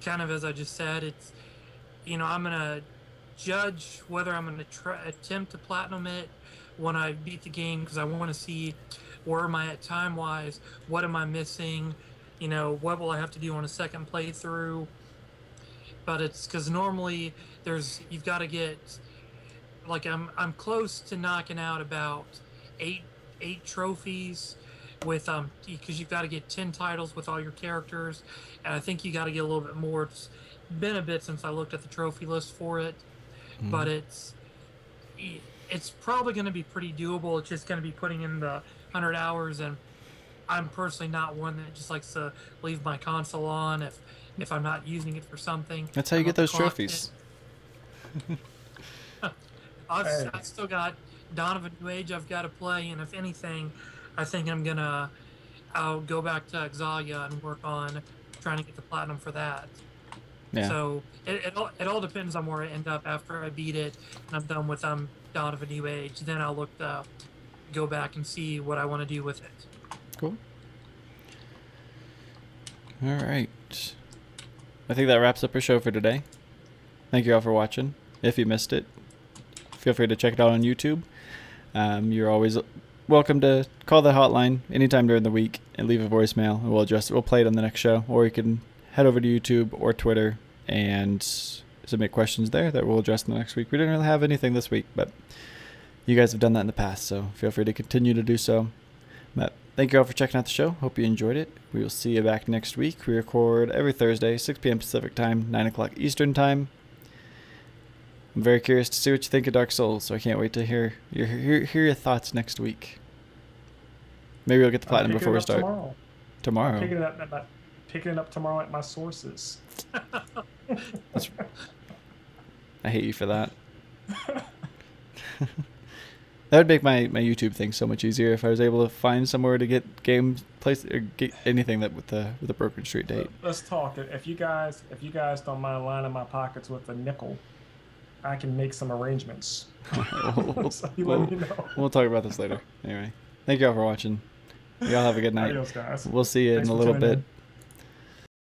kind of as I just said, it's I'm gonna judge whether I'm gonna attempt to platinum it when I beat the game, because I want to see where am I at time wise, what am I missing, what will I have to do on a second playthrough. But it's because normally you've got to get, like, I'm close to knocking out about eight trophies with because you've got to get 10 titles with all your characters, and I think you got to get a little bit more. It's been a bit since I looked at the trophy list for it, but it's probably going to be pretty doable. It's just going to be putting in the 100 hours, and I'm personally not one that just likes to leave my console on if I'm not using it for something. That's how you get those trophies. I've still got Dawn of a New Age I've got to play, and if anything, I think I'll go back to Exalia and work on trying to get the platinum for that. Yeah. So it all depends on where I end up after I beat it and I'm done with Dawn of a New Age. Then I'll look to go back and see what I want to do with it. Cool. All right. I think that wraps up our show for today. Thank you all for watching. If you missed it, feel free to check it out on YouTube. You're always welcome to call the hotline anytime during the week and leave a voicemail, and we'll address it. We'll play it on the next show, or you can head over to YouTube or Twitter and submit questions there that we'll address in the next week. We didn't really have anything this week, but you guys have done that in the past, so feel free to continue to do so. But thank you all for checking out the show. Hope you enjoyed it. We will see you back next week. We record every Thursday, 6 p.m. Pacific time, 9 o'clock Eastern time. I'm very curious to see what you think of Dark Souls, so I can't wait to hear your thoughts next week. Maybe we'll get the platinum before we start. Tomorrow. Picking it up tomorrow at my sources. I hate you for that. That would make my YouTube thing so much easier if I was able to find somewhere to get games place or get anything that with a Broken Street date. Let's talk. If you guys don't mind lining my pockets with a nickel, I can make some arrangements. So you let me know. We'll talk about this later. Anyway, thank you all for watching. Y'all have a good night. Adios, guys. We'll see you in a little bit.